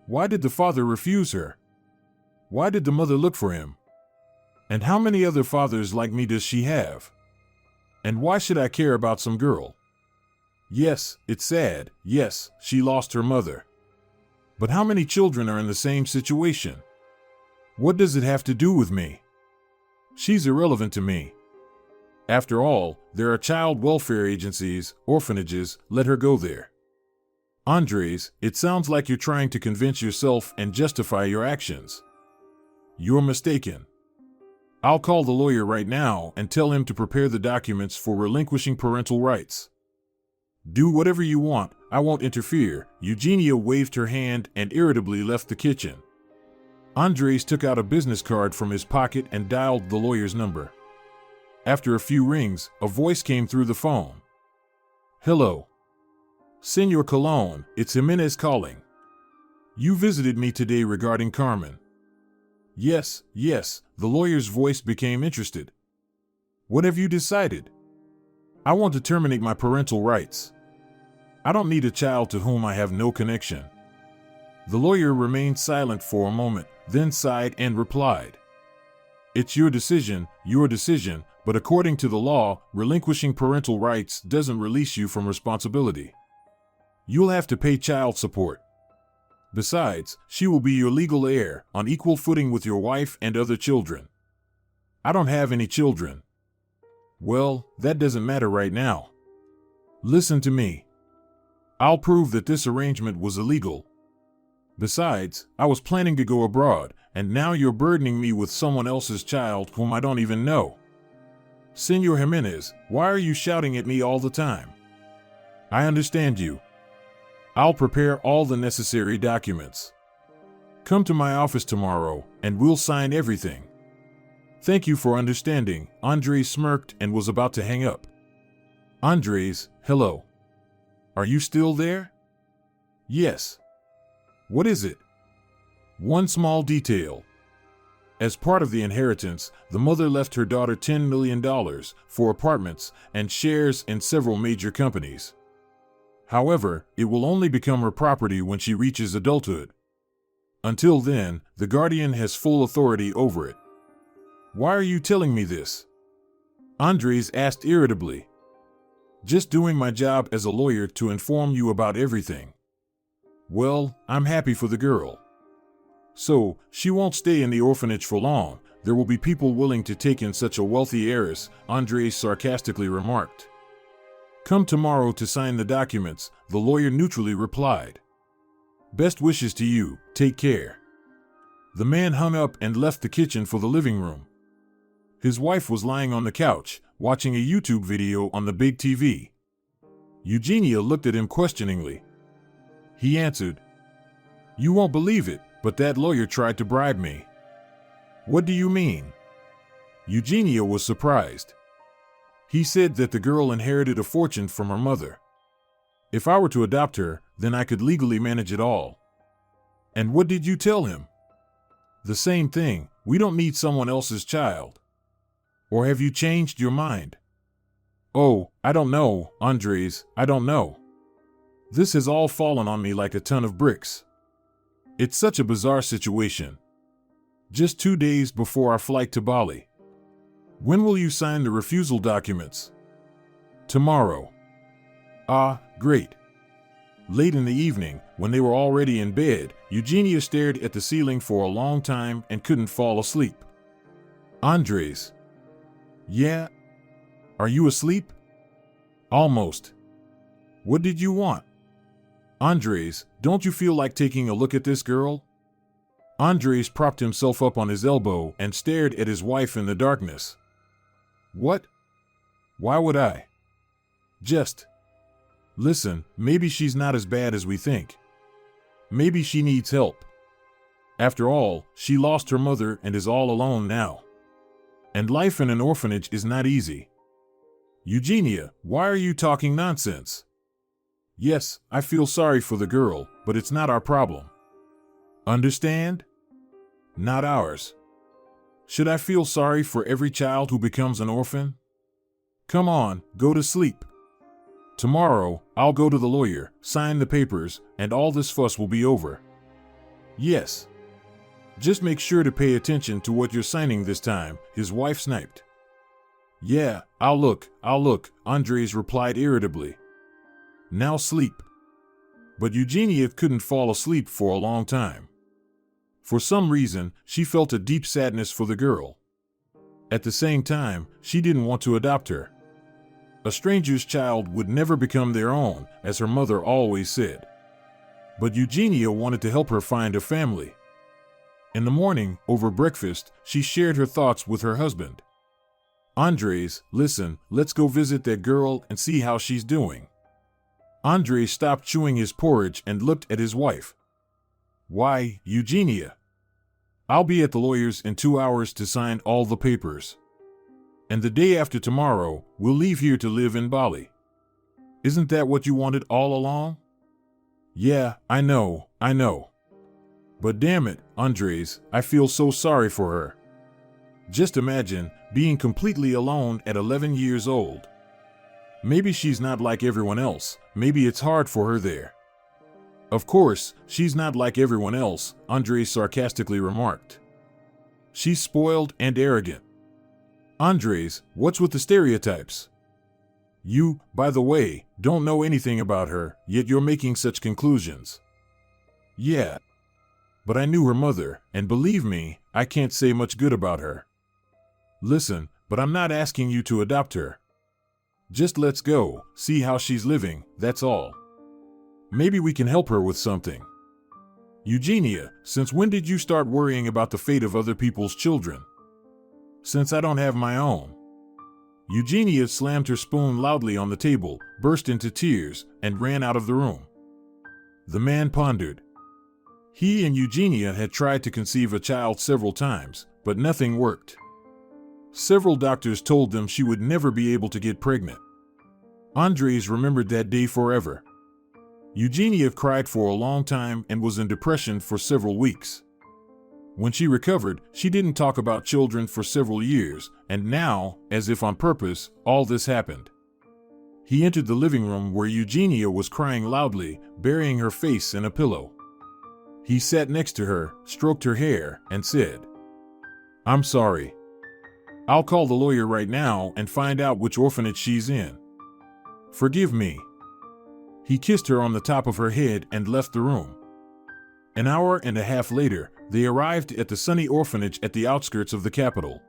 Why did the father refuse her? Why did the mother look for him? And how many other fathers like me does she have? And why should I care about some girl? Yes, it's sad. Yes, she lost her mother. But how many children are in the same situation? What does it have to do with me? She's irrelevant to me. After all, there are child welfare agencies, orphanages, let her go there. Andrés, it sounds like you're trying to convince yourself and justify your actions. You're mistaken. I'll call the lawyer right now and tell him to prepare the documents for relinquishing parental rights. Do whatever you want, I won't interfere. Eugenia waved her hand and irritably left the kitchen. Andrés took out a business card from his pocket and dialed the lawyer's number. After a few rings, a voice came through the phone. Hello. Señor Colón, it's Jiménez calling. You visited me today regarding Carmen. Yes, the lawyer's voice became interested. What have you decided? I want to terminate my parental rights. I don't need a child to whom I have no connection. The lawyer remained silent for a moment, then sighed and replied. It's your decision, but according to the law, relinquishing parental rights doesn't release you from responsibility. You'll have to pay child support. Besides, she will be your legal heir, on equal footing with your wife and other children. I don't have any children. Well, that doesn't matter right now. Listen to me. I'll prove that this arrangement was illegal. Besides, I was planning to go abroad, and now you're burdening me with someone else's child whom I don't even know. Senor Jimenez, why are you shouting at me all the time? I understand you. I'll prepare all the necessary documents. Come to my office tomorrow, and we'll sign everything. Thank you for understanding. Andrés smirked and was about to hang up. Andrés, hello. Are you still there? Yes. What is it? One small detail. As part of the inheritance, the mother left her daughter $10 million for apartments and shares in several major companies. However, it will only become her property when she reaches adulthood. Until then, the guardian has full authority over it. Why are you telling me this? Andrés asked irritably. Just doing my job as a lawyer to inform you about everything. Well, I'm happy for the girl. So, she won't stay in the orphanage for long. There will be people willing to take in such a wealthy heiress, Andrés sarcastically remarked. Come tomorrow to sign the documents, the lawyer neutrally replied. Best wishes to you, take care. The man hung up and left the kitchen for the living room. His wife was lying on the couch, watching a YouTube video on the big TV. Eugenia looked at him questioningly. He answered, You won't believe it, but that lawyer tried to bribe me. What do you mean? Eugenia was surprised. He said that the girl inherited a fortune from her mother. If I were to adopt her, then I could legally manage it all. And what did you tell him? The same thing, we don't need someone else's child. Or have you changed your mind? Oh, I don't know, Andrés, I don't know. This has all fallen on me like a ton of bricks. It's such a bizarre situation. Just 2 days before our flight to Bali. When will you sign the refusal documents? Tomorrow. Ah, great. Late in the evening, when they were already in bed, Eugenia stared at the ceiling for a long time and couldn't fall asleep. Andrés. Yeah? Are you asleep? Almost. What did you want? Andrés, don't you feel like taking a look at this girl? Andrés propped himself up on his elbow and stared at his wife in the darkness. What? Why would I? Just. Listen, maybe she's not as bad as we think. Maybe she needs help. After all, she lost her mother and is all alone now. And life in an orphanage is not easy. Eugenia, why are you talking nonsense? Yes, I feel sorry for the girl, but it's not our problem. Understand? Not ours. Should I feel sorry for every child who becomes an orphan? Come on, go to sleep. Tomorrow, I'll go to the lawyer, sign the papers, and all this fuss will be over. Yes. Just make sure to pay attention to what you're signing this time, his wife sniped. Yeah, I'll look, Andrés replied irritably. Now sleep. But Eugenia couldn't fall asleep for a long time. For some reason, she felt a deep sadness for the girl. At the same time, she didn't want to adopt her. A stranger's child would never become their own, as her mother always said. But Eugenia wanted to help her find a family. In the morning, over breakfast, she shared her thoughts with her husband. Andrés, listen, let's go visit that girl and see how she's doing. Andrés stopped chewing his porridge and looked at his wife. Why, Eugenia? I'll be at the lawyer's in 2 hours to sign all the papers. And the day after tomorrow, we'll leave here to live in Bali. Isn't that what you wanted all along? Yeah, I know. But damn it, Andrés, I feel so sorry for her. Just imagine being completely alone at 11 years old. Maybe she's not like everyone else, maybe it's hard for her there. Of course, she's not like everyone else, Andrés sarcastically remarked. She's spoiled and arrogant. Andrés, what's with the stereotypes? You, by the way, don't know anything about her, yet you're making such conclusions. Yeah. But I knew her mother, and believe me, I can't say much good about her. Listen, but I'm not asking you to adopt her. Just let's go, see how she's living, that's all. Maybe we can help her with something. Eugenia, since when did you start worrying about the fate of other people's children? Since I don't have my own. Eugenia slammed her spoon loudly on the table, burst into tears, and ran out of the room. The man pondered. He and Eugenia had tried to conceive a child several times, but nothing worked. Several doctors told them she would never be able to get pregnant. Andrés remembered that day forever. Eugenia cried for a long time and was in depression for several weeks. When she recovered, she didn't talk about children for several years, and now, as if on purpose, all this happened. He entered the living room where Eugenia was crying loudly, burying her face in a pillow. He sat next to her, stroked her hair, and said, "I'm sorry. I'll call the lawyer right now and find out which orphanage she's in. Forgive me." He kissed her on the top of her head and left the room. An hour and a half later, they arrived at the sunny orphanage at the outskirts of the capital.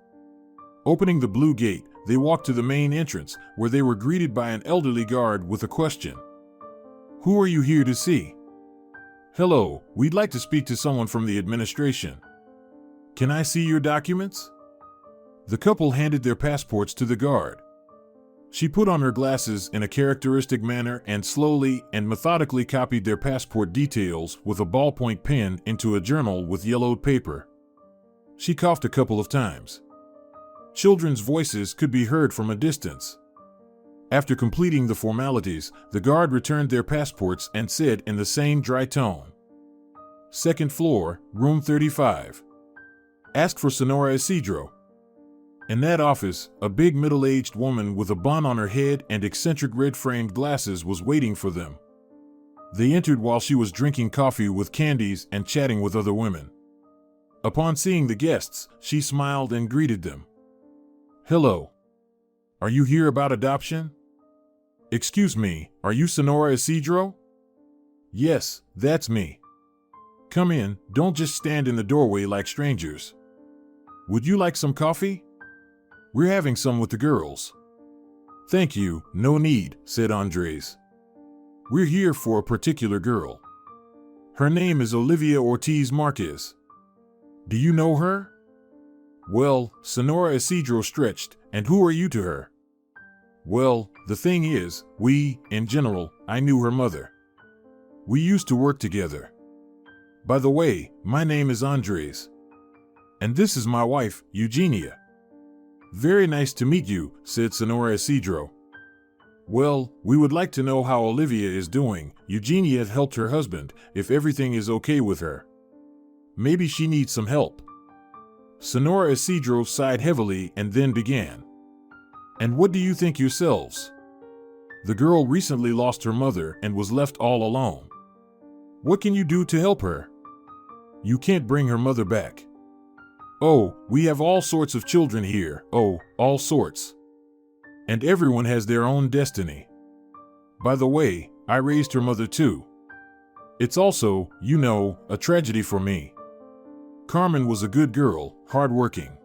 Opening the blue gate, they walked to the main entrance, where they were greeted by an elderly guard with a question. "Who are you here to see?" "Hello, we'd like to speak to someone from the administration." "Can I see your documents?" The couple handed their passports to the guard. She put on her glasses in a characteristic manner and slowly and methodically copied their passport details with a ballpoint pen into a journal with yellowed paper. She coughed a couple of times. Children's voices could be heard from a distance. After completing the formalities, the guard returned their passports and said in the same dry tone, "Second floor, room 35. Ask for Senora Isidro." In that office, a big middle-aged woman with a bun on her head and eccentric red-framed glasses was waiting for them. They entered while she was drinking coffee with candies and chatting with other women. Upon seeing the guests, she smiled and greeted them. "Hello. Are you here about adoption?" "Excuse me, are you Senora Isidro?" "Yes, that's me." "Come in, don't just stand in the doorway like strangers. Would you like some coffee?" "We're having some with the girls." "Thank you, no need," said Andrés. "We're here for a particular girl. Her name is Olivia Ortiz Marquez. Do you know her?" "Well," Senora Isidro stretched, "and who are you to her?" "Well, the thing is, in general, I knew her mother. We used to work together. By the way, my name is Andrés. And this is my wife, Eugenia." "Very nice to meet you," said Senora Isidro. "Well, we would like to know how Olivia is doing. Eugenia helped her husband, if everything is okay with her. Maybe she needs some help." Senora Isidro sighed heavily and then began. "And what do you think yourselves? The girl recently lost her mother and was left all alone. What can you do to help her? You can't bring her mother back. Oh, we have all sorts of children here, all sorts. And everyone has their own destiny. By the way, I raised her mother too. It's also, a tragedy for me. Carmen was a good girl, hardworking.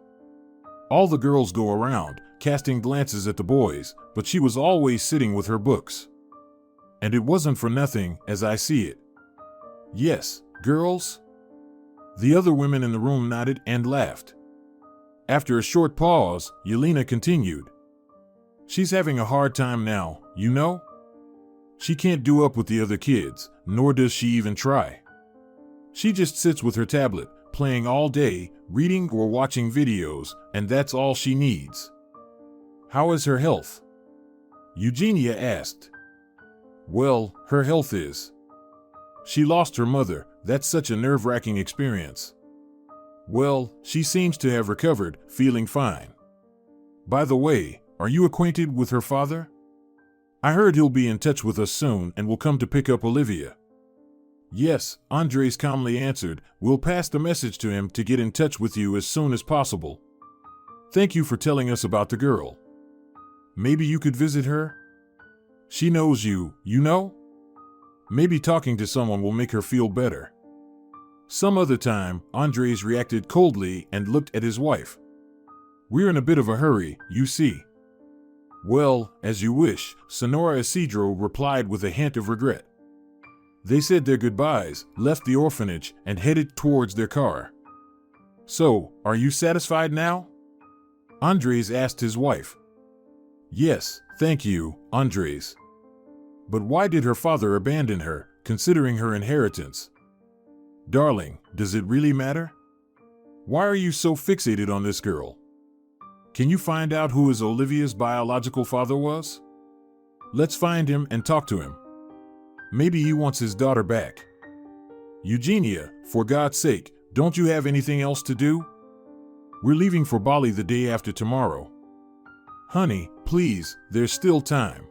All the girls go around, casting glances at the boys, but she was always sitting with her books. And it wasn't for nothing, as I see it. Yes, girls?" The other women in the room nodded and laughed. After a short pause, Yelena continued. "She's having a hard time now, She can't do up with the other kids, nor does she even try. She just sits with her tablet, playing all day, reading or watching videos, and that's all she needs." "How is her health?" Eugenia asked. "Well, her health is. She lost her mother. That's such a nerve-wracking experience. Well, she seems to have recovered, feeling fine. By the way, are you acquainted with her father? I heard he'll be in touch with us soon and will come to pick up Olivia." "Yes," Andrés calmly answered, "we'll pass the message to him to get in touch with you as soon as possible. Thank you for telling us about the girl. Maybe you could visit her? She knows you, Maybe talking to someone will make her feel better." Some other time, Andrés reacted coldly and looked at his wife. "We're in a bit of a hurry, you see." "Well, as you wish," Senora Isidro replied with a hint of regret. They said their goodbyes, left the orphanage, and headed towards their car. "So, are you satisfied now?" Andrés asked his wife. "Yes, thank you, Andrés." "But why did her father abandon her, considering her inheritance?" "Darling, does it really matter? Why are you so fixated on this girl? Can you find out who his Olivia's biological father was? Let's find him and talk to him. Maybe he wants his daughter back." "Eugenia, for God's sake, don't you have anything else to do? We're leaving for Bali the day after tomorrow." "Honey, please, there's still time.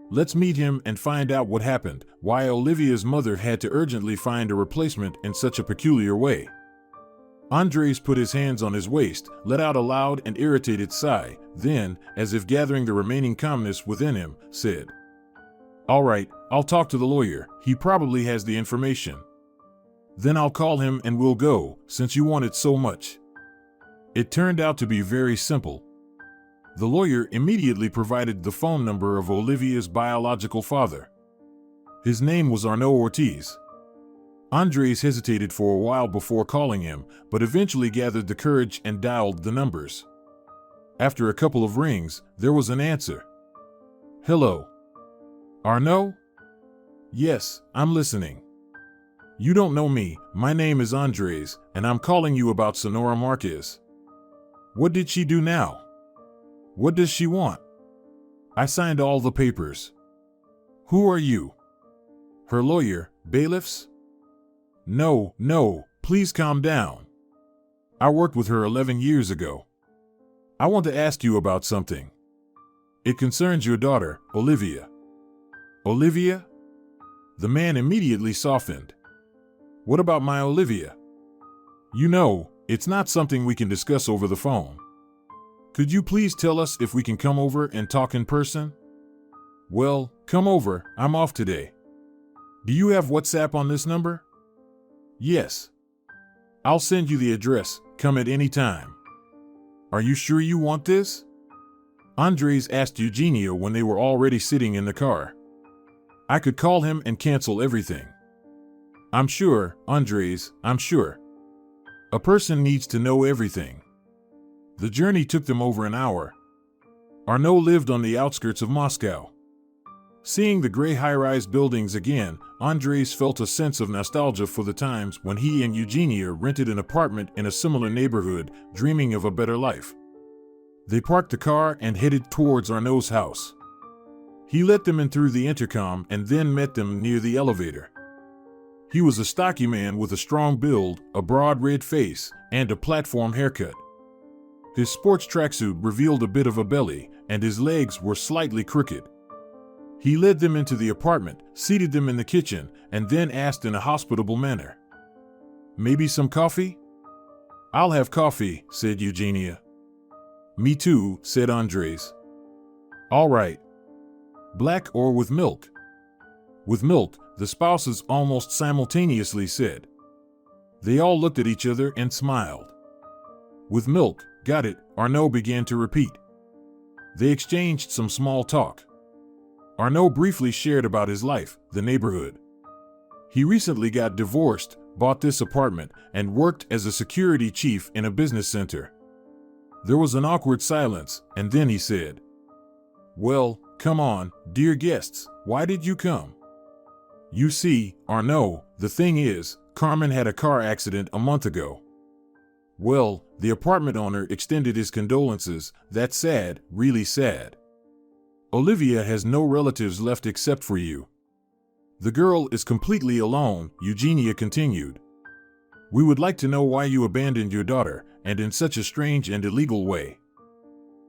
Let's meet him and find out what happened, why Olivia's mother had to urgently find a replacement in such a peculiar way." Andrés put his hands on his waist, let out a loud and irritated sigh, then, as if gathering the remaining calmness within him, said, "All right, I'll talk to the lawyer, he probably has the information. Then I'll call him and we'll go, since you want it so much." It turned out to be very simple. The lawyer immediately provided the phone number of Olivia's biological father. His name was Arnaud Ortiz. Andrés hesitated for a while before calling him, but eventually gathered the courage and dialed the numbers. After a couple of rings, there was an answer. "Hello. Arnaud? Yes, I'm listening. You don't know me, my name is Andrés, and I'm calling you about Sonora Marquez. What did she do now? What does she want? I signed all the papers. Who are you? Her lawyer, bailiffs? No, please calm down. I worked with her 11 years ago. I want to ask you about something. It concerns your daughter, Olivia." "Olivia?" The man immediately softened. "What about my Olivia? You know, it's not something we can discuss over the phone. Could you please tell us if we can come over and talk in person?" "Well, come over, I'm off today. Do you have WhatsApp on this number?" "Yes. I'll send you the address, come at any time." "Are you sure you want this?" Andrés asked Eugenia when they were already sitting in the car. "I could call him and cancel everything." "I'm sure, Andrés, I'm sure. A person needs to know everything." The journey took them over an hour. Arnaud lived on the outskirts of Moscow. Seeing the gray high-rise buildings again, Andrés felt a sense of nostalgia for the times when he and Eugenia rented an apartment in a similar neighborhood, dreaming of a better life. They parked the car and headed towards Arnaud's house. He let them in through the intercom and then met them near the elevator. He was a stocky man with a strong build, a broad red face, and a platform haircut. His sports tracksuit revealed a bit of a belly, and his legs were slightly crooked. He led them into the apartment, seated them in the kitchen, and then asked in a hospitable manner, "Maybe some coffee?" "I'll have coffee," said Eugenia. "Me too," said Andrés. "All right. Black or with milk?" "With milk," the spouses almost simultaneously said. They all looked at each other and smiled. "With milk, got it," Arnaud began to repeat. They exchanged some small talk. Arnaud briefly shared about his life, the neighborhood. He recently got divorced, bought this apartment, and worked as a security chief in a business center. There was an awkward silence, and then he said, "Well, come on, dear guests, why did you come? You see, Arnaud, the thing is, Carmen had a car accident a month ago." "Well," the apartment owner extended his condolences, "that's sad, really sad. Olivia has no relatives left except for you. The girl is completely alone," Eugenia continued. "We would like to know why you abandoned your daughter, and in such a strange and illegal way."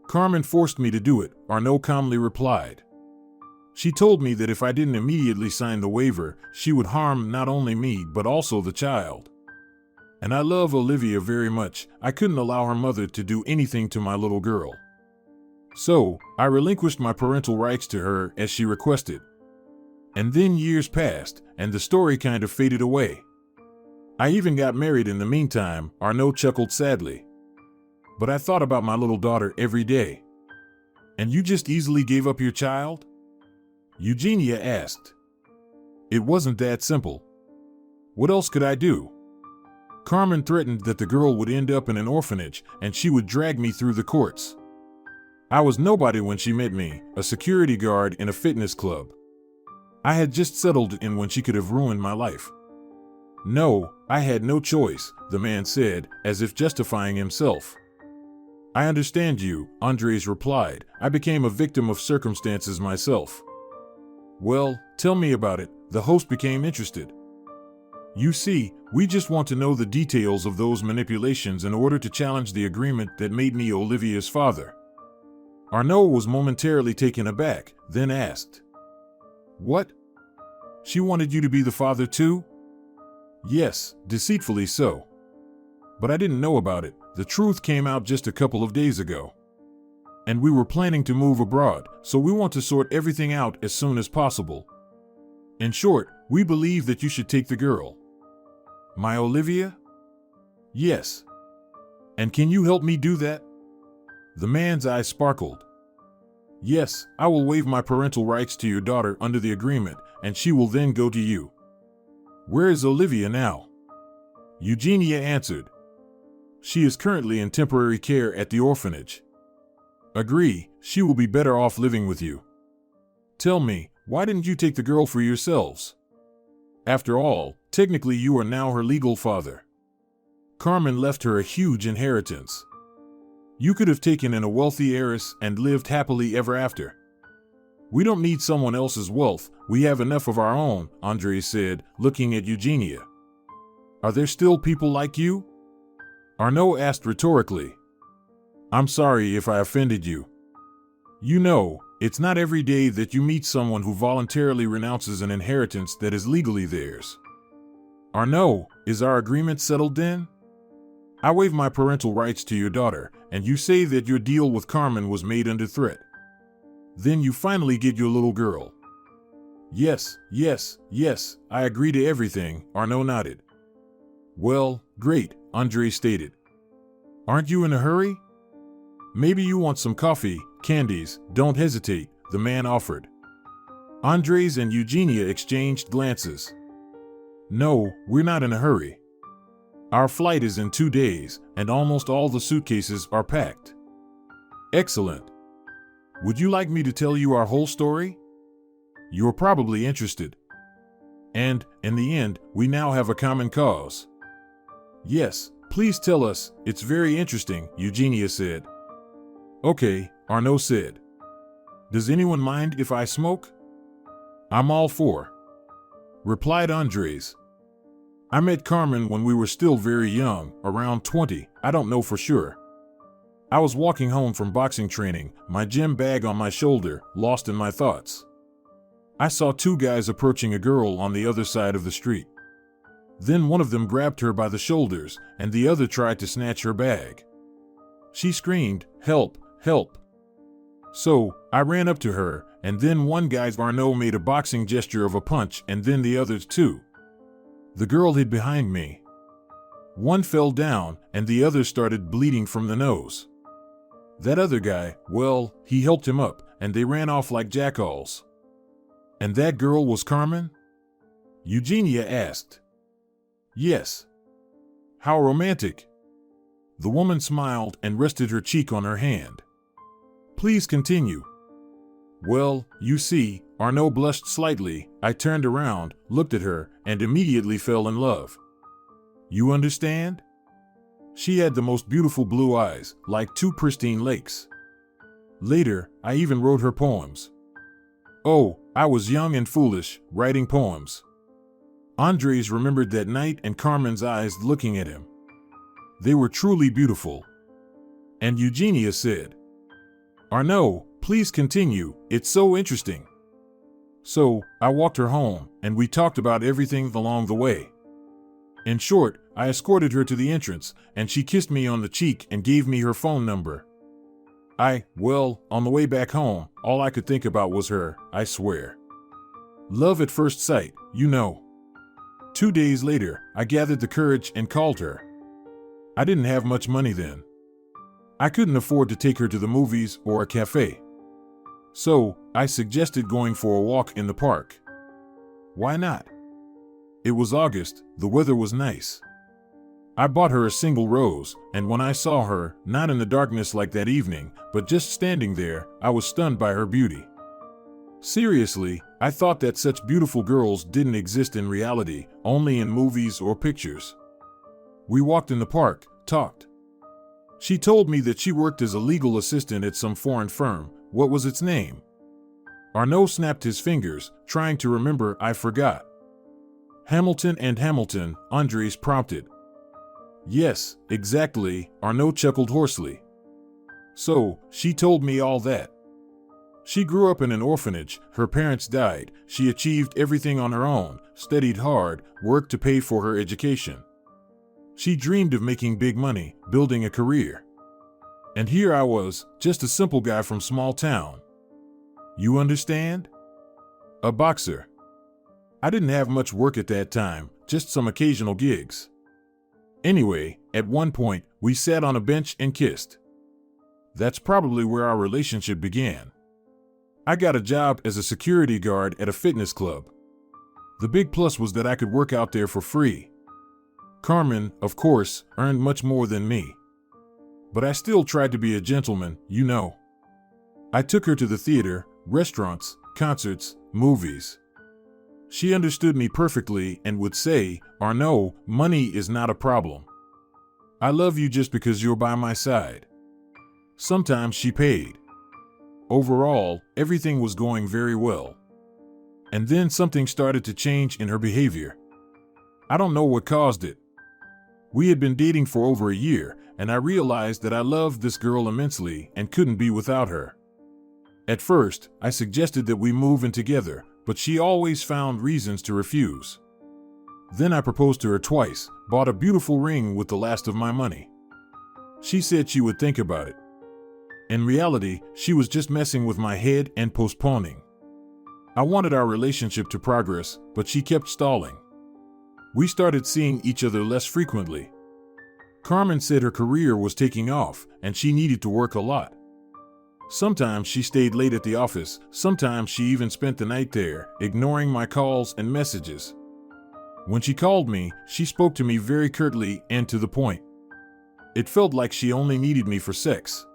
"Carmen forced me to do it," Arnaud calmly replied. "She told me that if I didn't immediately sign the waiver, she would harm not only me but also the child. And I love Olivia very much, I couldn't allow her mother to do anything to my little girl. So, I relinquished my parental rights to her as she requested. And then years passed, and the story kind of faded away. I even got married in the meantime," Arnaud chuckled sadly. "But I thought about my little daughter every day." "And you just easily gave up your child?" Eugenia asked. It wasn't that simple. What else could I do? Carmen threatened that the girl would end up in an orphanage and she would drag me through the courts. I was nobody when she met me, a security guard in a fitness club. I had just settled in when she could have ruined my life. No, I had no choice, the man said, as if justifying himself. I understand you, Andrés replied. I became a victim of circumstances myself. Well, tell me about it, the host became interested. You see, we just want to know the details of those manipulations in order to challenge the agreement that made me Olivia's father. Arnaud was momentarily taken aback, then asked, What? She wanted you to be the father too? Yes, deceitfully so. But I didn't know about it. The truth came out just a couple of days ago. And we were planning to move abroad, so we want to sort everything out as soon as possible. In short, we believe that you should take the girl. My Olivia? Yes. And can you help me do that? The man's eyes sparkled. Yes, I will waive my parental rights to your daughter under the agreement, and she will then go to you. Where is Olivia now? Eugenia answered. She is currently in temporary care at the orphanage. Agree, she will be better off living with you. Tell me, why didn't you take the girl for yourselves? After all, technically you are now her legal father. Carmen left her a huge inheritance. You could have taken in a wealthy heiress and lived happily ever after. We don't need someone else's wealth, we have enough of our own, Andrés said, looking at Eugenia. Are there still people like you? Arnaud asked rhetorically. I'm sorry if I offended you. You know, it's not every day that you meet someone who voluntarily renounces an inheritance that is legally theirs. Arnaud, is our agreement settled then? I waive my parental rights to your daughter, and you say that your deal with Carmen was made under threat. Then you finally get your little girl. Yes, I agree to everything, Arnaud nodded. Well, great, Andrés stated. Aren't you in a hurry? Maybe you want some coffee, candies, don't hesitate, the man offered. Andrés and Eugenia exchanged glances. No, we're not in a hurry. Our flight is in 2 days, and almost all the suitcases are packed. Excellent. Would you like me to tell you our whole story? You're probably interested. And, in the end, we now have a common cause. Yes, please tell us, it's very interesting, Eugenia said. Okay, Arnaud said. Does anyone mind if I smoke? I'm all for. Replied Andrés. I met Carmen when we were still very young, around 20, I don't know for sure. I was walking home from boxing training, my gym bag on my shoulder, lost in my thoughts. I saw 2 guys approaching a girl on the other side of the street. Then one of them grabbed her by the shoulders, and the other tried to snatch her bag. She screamed, "Help, help." So, I ran up to her, and then one guy Arnaud made a boxing gesture of a punch and then the others too. The girl hid behind me. One fell down, and the other started bleeding from the nose. That other guy, well, he helped him up, and they ran off like jackals. And that girl was Carmen? Eugenia asked. Yes. How romantic. The woman smiled and rested her cheek on her hand. Please continue. Well, you see, Arnaud blushed slightly. I turned around, looked at her, and immediately fell in love. You understand? She had the most beautiful blue eyes, like 2 pristine lakes. Later, I even wrote her poems. Oh, I was young and foolish, writing poems. Andrés remembered that night and Carmen's eyes looking at him. They were truly beautiful. And Eugenia said, Arnaud, please continue, it's so interesting. So, I walked her home, and we talked about everything along the way. In short, I escorted her to the entrance, and she kissed me on the cheek and gave me her phone number. On the way back home, all I could think about was her, I swear. Love at first sight, you know. 2 days later, I gathered the courage and called her. I didn't have much money then. I couldn't afford to take her to the movies or a cafe. So, I suggested going for a walk in the park. Why not? It was August, the weather was nice. I bought her a single rose, and when I saw her, not in the darkness like that evening, but just standing there, I was stunned by her beauty. Seriously, I thought that such beautiful girls didn't exist in reality, only in movies or pictures. We walked in the park, talked. She told me that she worked as a legal assistant at some foreign firm. What was its name? Arnaud snapped his fingers, trying to remember. I forgot. Hamilton and Hamilton, Andrés prompted. Yes, exactly, Arnaud chuckled hoarsely. So, she told me all that. She grew up in an orphanage, her parents died, she achieved everything on her own, studied hard, worked to pay for her education. She dreamed of making big money, building a career. And here I was, just a simple guy from small town. You understand? A boxer. I didn't have much work at that time, just some occasional gigs. Anyway, at one point, we sat on a bench and kissed. That's probably where our relationship began. I got a job as a security guard at a fitness club. The big plus was that I could work out there for free. Carmen, of course, earned much more than me. But I still tried to be a gentleman, you know. I took her to the theater, restaurants, concerts, movies. She understood me perfectly and would say, Arnaud, money is not a problem. I love you just because you're by my side. Sometimes she paid. Overall, everything was going very well. And then something started to change in her behavior. I don't know what caused it. We had been dating for over a year, and I realized that I loved this girl immensely and couldn't be without her. At first, I suggested that we move in together, but she always found reasons to refuse. Then I proposed to her twice, bought a beautiful ring with the last of my money. She said she would think about it. In reality, she was just messing with my head and postponing. I wanted our relationship to progress, but she kept stalling. We started seeing each other less frequently. Carmen said her career was taking off, and she needed to work a lot. Sometimes she stayed late at the office, sometimes she even spent the night there, ignoring my calls and messages. When she called me, she spoke to me very curtly and to the point. It felt like she only needed me for sex.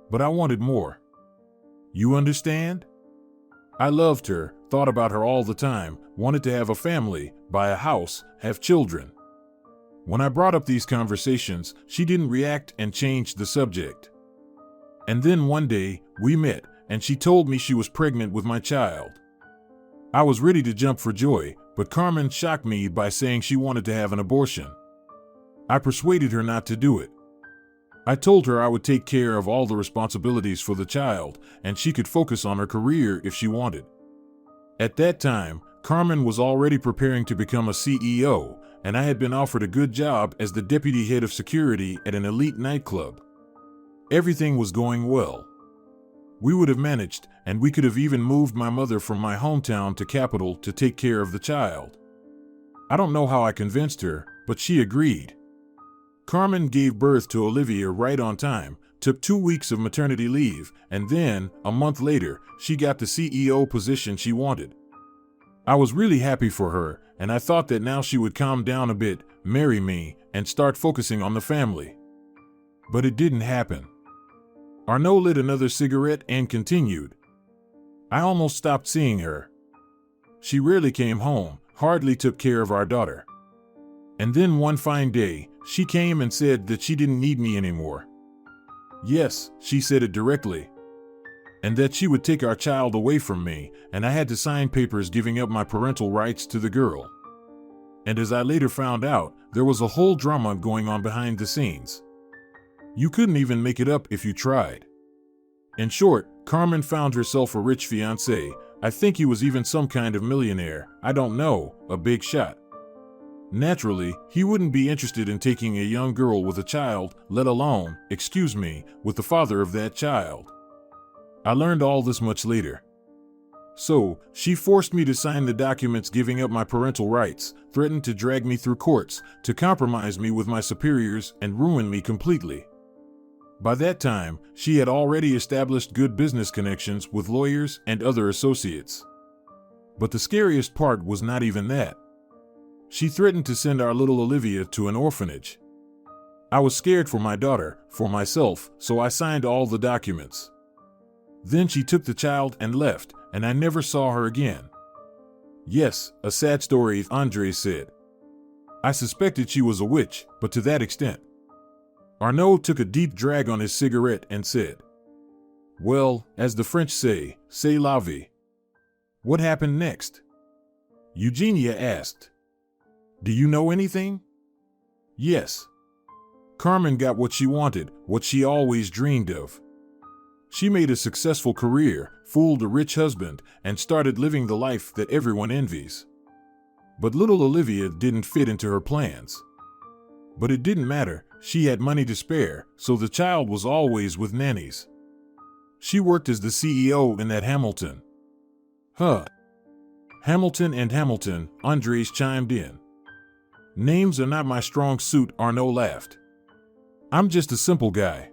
But I wanted more. You understand? I loved her, thought about her all the time, wanted to have a family, buy a house, have children. When I brought up these conversations, she didn't react and changed the subject. And then one day, we met, and she told me she was pregnant with my child. I was ready to jump for joy, but Carmen shocked me by saying she wanted to have an abortion. I persuaded her not to do it. I told her I would take care of all the responsibilities for the child, and she could focus on her career if she wanted. At that time, Carmen was already preparing to become a CEO, and I had been offered a good job as the deputy head of security at an elite nightclub. Everything was going well. We would have managed, and we could have even moved my mother from my hometown to Capital to take care of the child. I don't know how I convinced her, but she agreed. Carmen gave birth to Olivia right on time, took 2 weeks of maternity leave, and then, a month later, she got the CEO position she wanted. I was really happy for her, and I thought that now she would calm down a bit, marry me, and start focusing on the family. But it didn't happen. Arnaud lit another cigarette and continued. I almost stopped seeing her. She rarely came home, hardly took care of our daughter. And then one fine day, she came and said that she didn't need me anymore. Yes, she said it directly. And that she would take our child away from me, and I had to sign papers giving up my parental rights to the girl. And as I later found out, there was a whole drama going on behind the scenes. You couldn't even make it up if you tried. In short, Carmen found herself a rich fiancé. I think he was even some kind of millionaire, I don't know, a big shot. Naturally, he wouldn't be interested in taking a young girl with a child, let alone, with the father of that child. I learned all this much later. So, she forced me to sign the documents giving up my parental rights, threatened to drag me through courts, to compromise me with my superiors and ruin me completely. By that time, she had already established good business connections with lawyers and other associates. But the scariest part was not even that. She threatened to send our little Olivia to an orphanage. I was scared for my daughter, for myself, so I signed all the documents. Then she took the child and left, and I never saw her again. Yes, a sad story, Andrés said. I suspected she was a witch, but to that extent. Arnaud took a deep drag on his cigarette and said, "Well, as the French say, c'est la vie." What happened next? Eugenia asked. Do you know anything? Yes. Carmen got what she wanted, what she always dreamed of. She made a successful career, fooled a rich husband, and started living the life that everyone envies. But little Olivia didn't fit into her plans. But it didn't matter, she had money to spare, so the child was always with nannies. She worked as the CEO in that Hamilton. Huh. Hamilton and Hamilton, Andrés chimed in. Names are not my strong suit, Arnaud laughed. I'm just a simple guy.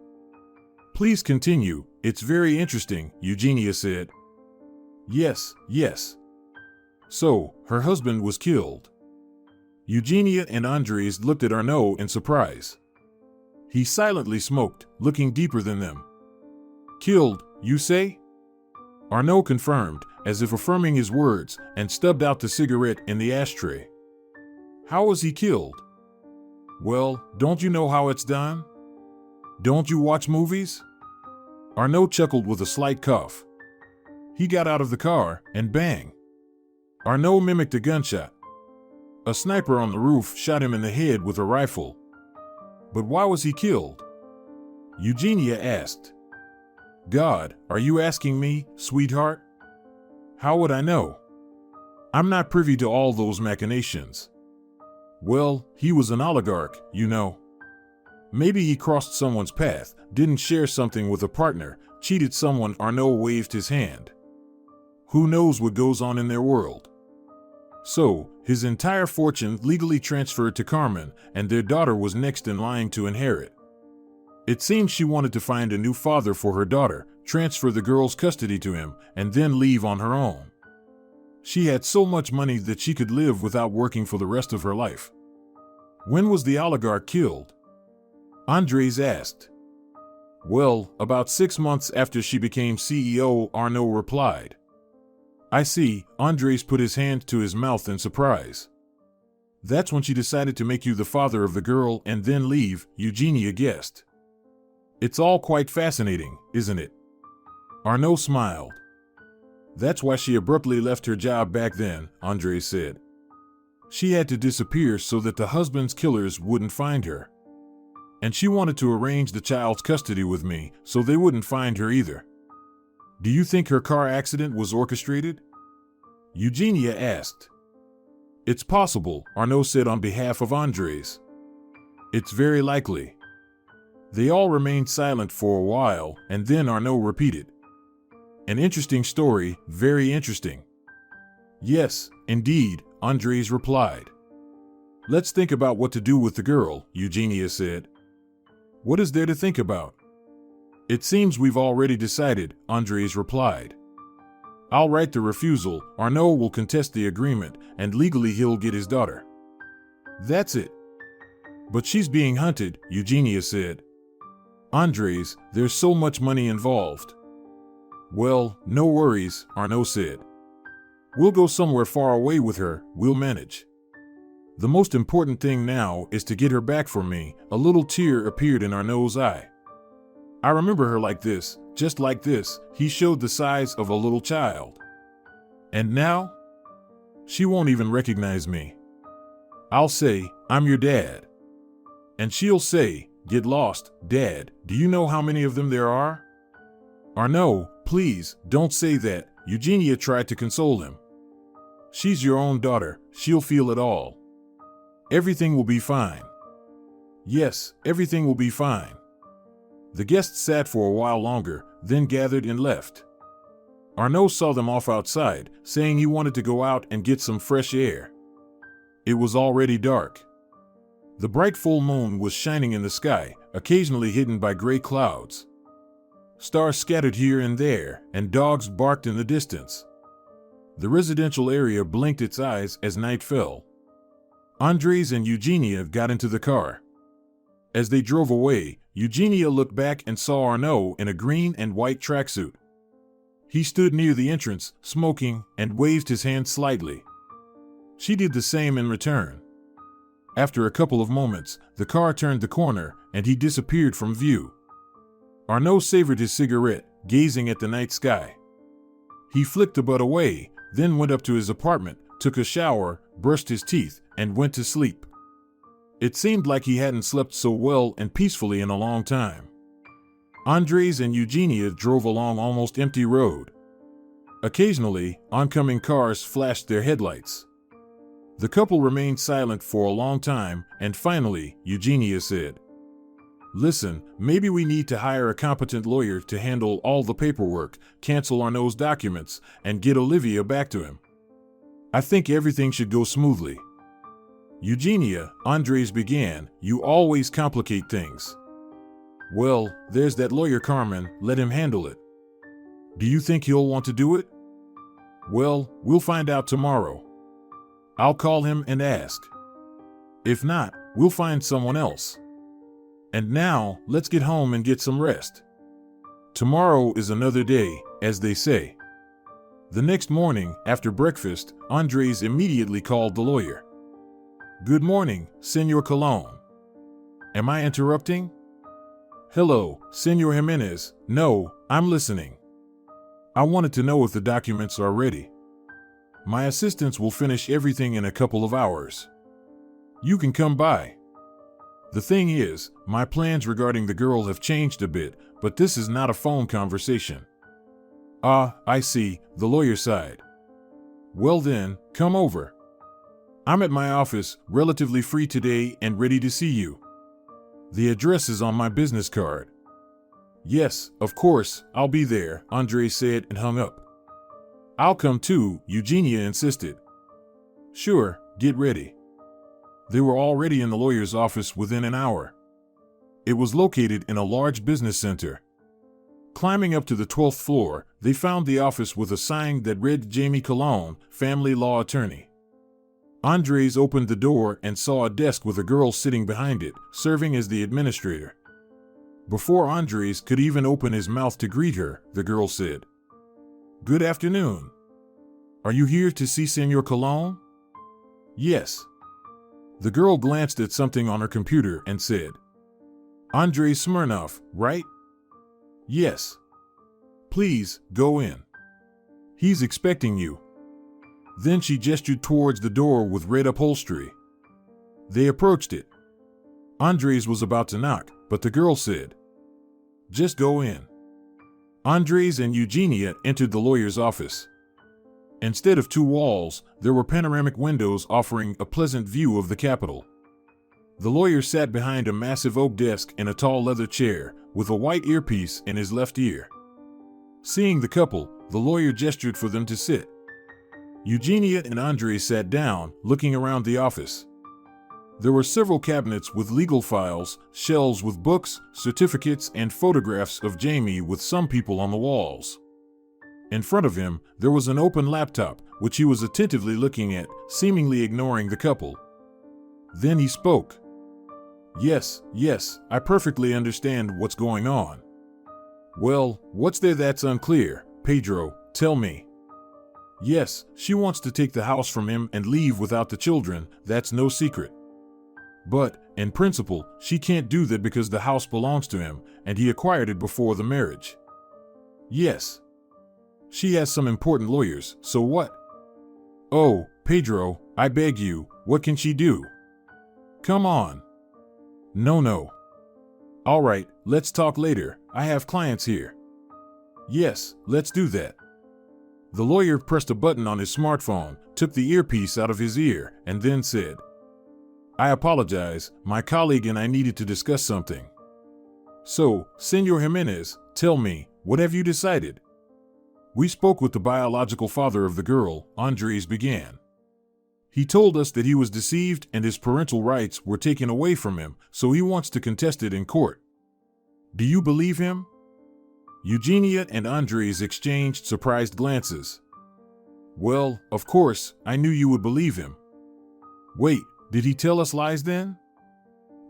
Please continue, it's very interesting, Eugenia said. Yes. So, her husband was killed. Eugenia and Andrés looked at Arnaud in surprise. He silently smoked, looking deeper than them. Killed, you say? Arnaud confirmed, as if affirming his words, and stubbed out the cigarette in the ashtray. How was he killed? Well, don't you know how it's done? Don't you watch movies? Arnaud chuckled with a slight cough. He got out of the car, and bang. Arnaud mimicked a gunshot. A sniper on the roof shot him in the head with a rifle. But why was he killed? Eugenia asked. God, are you asking me, sweetheart? How would I know? I'm not privy to all those machinations. Well, he was an oligarch, you know. Maybe he crossed someone's path, didn't share something with a partner, cheated someone. Arnaud waved his hand. Who knows what goes on in their world? So, his entire fortune legally transferred to Carmen, and their daughter was next in line to inherit. It seems she wanted to find a new father for her daughter, transfer the girl's custody to him, and then leave on her own. She had so much money that she could live without working for the rest of her life. When was the oligarch killed? Andrés asked. Well, about 6 months after she became CEO, Arnaud replied. I see, Andrés put his hand to his mouth in surprise. That's when she decided to make you the father of the girl and then leave, Eugenia guessed. It's all quite fascinating, isn't it? Arnaud smiled. That's why she abruptly left her job back then, Andrés said. She had to disappear so that the husband's killers wouldn't find her. And she wanted to arrange the child's custody with me so they wouldn't find her either. Do you think her car accident was orchestrated? Eugenia asked. It's possible, Arnaud said on behalf of Andrés. It's very likely. They all remained silent for a while, and then Arnaud repeated. An interesting story, very interesting. Yes, indeed, Andrés replied. Let's think about what to do with the girl, Eugenia said. What is there to think about? It seems we've already decided, Andrés replied. I'll write the refusal, Arnaud will contest the agreement, and legally he'll get his daughter. That's it. But she's being hunted, Eugenia said. Andrés, there's so much money involved. Well, no worries, Arnaud said. We'll go somewhere far away with her, we'll manage. The most important thing now is to get her back for me. A little tear appeared in Arnaud's eye. I remember her like this, just like this. He showed the size of a little child. And now? She won't even recognize me. I'll say, I'm your dad. And she'll say, get lost, Dad, do you know how many of them there are? Arnaud, please, don't say that, Eugenia tried to console him. She's your own daughter, she'll feel it all. Everything will be fine. Yes, everything will be fine. The guests sat for a while longer, then gathered and left. Arnaud saw them off outside, saying he wanted to go out and get some fresh air. It was already dark. The bright full moon was shining in the sky, occasionally hidden by gray clouds. Stars scattered here and there, and dogs barked in the distance. The residential area blinked its eyes as night fell. Andrés and Eugenia got into the car. As they drove away, Eugenia looked back and saw Arnaud in a green and white tracksuit. He stood near the entrance, smoking, and waved his hand slightly. She did the same in return. After a couple of moments, the car turned the corner, and he disappeared from view. Arnaud savored his cigarette, gazing at the night sky. He flicked the butt away, then went up to his apartment, took a shower, brushed his teeth, and went to sleep. It seemed like he hadn't slept so well and peacefully in a long time. Andrés and Eugenia drove along almost empty road. Occasionally, oncoming cars flashed their headlights. The couple remained silent for a long time, and finally, Eugenia said, "Listen, maybe we need to hire a competent lawyer to handle all the paperwork, cancel Arnaud's documents, and get Olivia back to him. I think everything should go smoothly." "Eugenia," Andrés began, "you always complicate things." "Well, there's that lawyer Carmen, let him handle it." "Do you think he'll want to do it?" "Well, we'll find out tomorrow. I'll call him and ask. If not, we'll find someone else. And now, let's get home and get some rest. Tomorrow is another day, as they say." The next morning, after breakfast, Andrés immediately called the lawyer. "Good morning, Senor Colon. Am I interrupting?" "Hello, Senor Jimenez. No, I'm listening. I wanted to know if the documents are ready. My assistants will finish everything in a couple of hours. You can come by. The thing is, my plans regarding the girl have changed a bit, but this is not a phone conversation." "Ah, I see," the lawyer sighed. "Well then, come over. I'm at my office, relatively free today and ready to see you. The address is on my business card." "Yes, of course, I'll be there," Andrés said and hung up. "I'll come too," Eugenia insisted. "Sure, get ready." They were already in the lawyer's office within an hour. It was located in a large business center. Climbing up to the 12th floor, they found the office with a sign that read Jamie Colon, family law attorney. Andrés opened the door and saw a desk with a girl sitting behind it, serving as the administrator. Before Andrés could even open his mouth to greet her, the girl said, "Good afternoon. Are you here to see Senor Colon?" "Yes." The girl glanced at something on her computer and said, "Andrés Smirnov, right?" "Yes." "Please, go in. He's expecting you." Then she gestured towards the door with red upholstery. They approached it. Andrés was about to knock, but the girl said, "Just go in." Andrés and Eugenia entered the lawyer's office. Instead of two walls, there were panoramic windows offering a pleasant view of the Capitol. The lawyer sat behind a massive oak desk in a tall leather chair, with a white earpiece in his left ear. Seeing the couple, the lawyer gestured for them to sit. Eugenia and Andrés sat down, looking around the office. There were several cabinets with legal files, shelves with books, certificates, and photographs of Jamie with some people on the walls. In front of him, there was an open laptop, which he was attentively looking at, seemingly ignoring the couple. Then he spoke. Yes, I perfectly understand what's going on." "Well, what's there that's unclear, Pedro? Tell me." "Yes, she wants to take the house from him and leave without the children, that's no secret. But, in principle, she can't do that because the house belongs to him, and he acquired it before the marriage." "Yes. She has some important lawyers, so what?" "Oh, Pedro, I beg you, what can she do? Come on." No. "All right, let's talk later, I have clients here." "Yes, let's do that." The lawyer pressed a button on his smartphone, took the earpiece out of his ear, and then said, "I apologize, my colleague and I needed to discuss something. So, Senor Jimenez, tell me, what have you decided?" "We spoke with the biological father of the girl," Andrés began. "He told us that he was deceived and his parental rights were taken away from him, so he wants to contest it in court. Do you believe him?" Eugenia and Andrés exchanged surprised glances. Well, of course, I knew you would believe him. Wait, did he tell us lies then?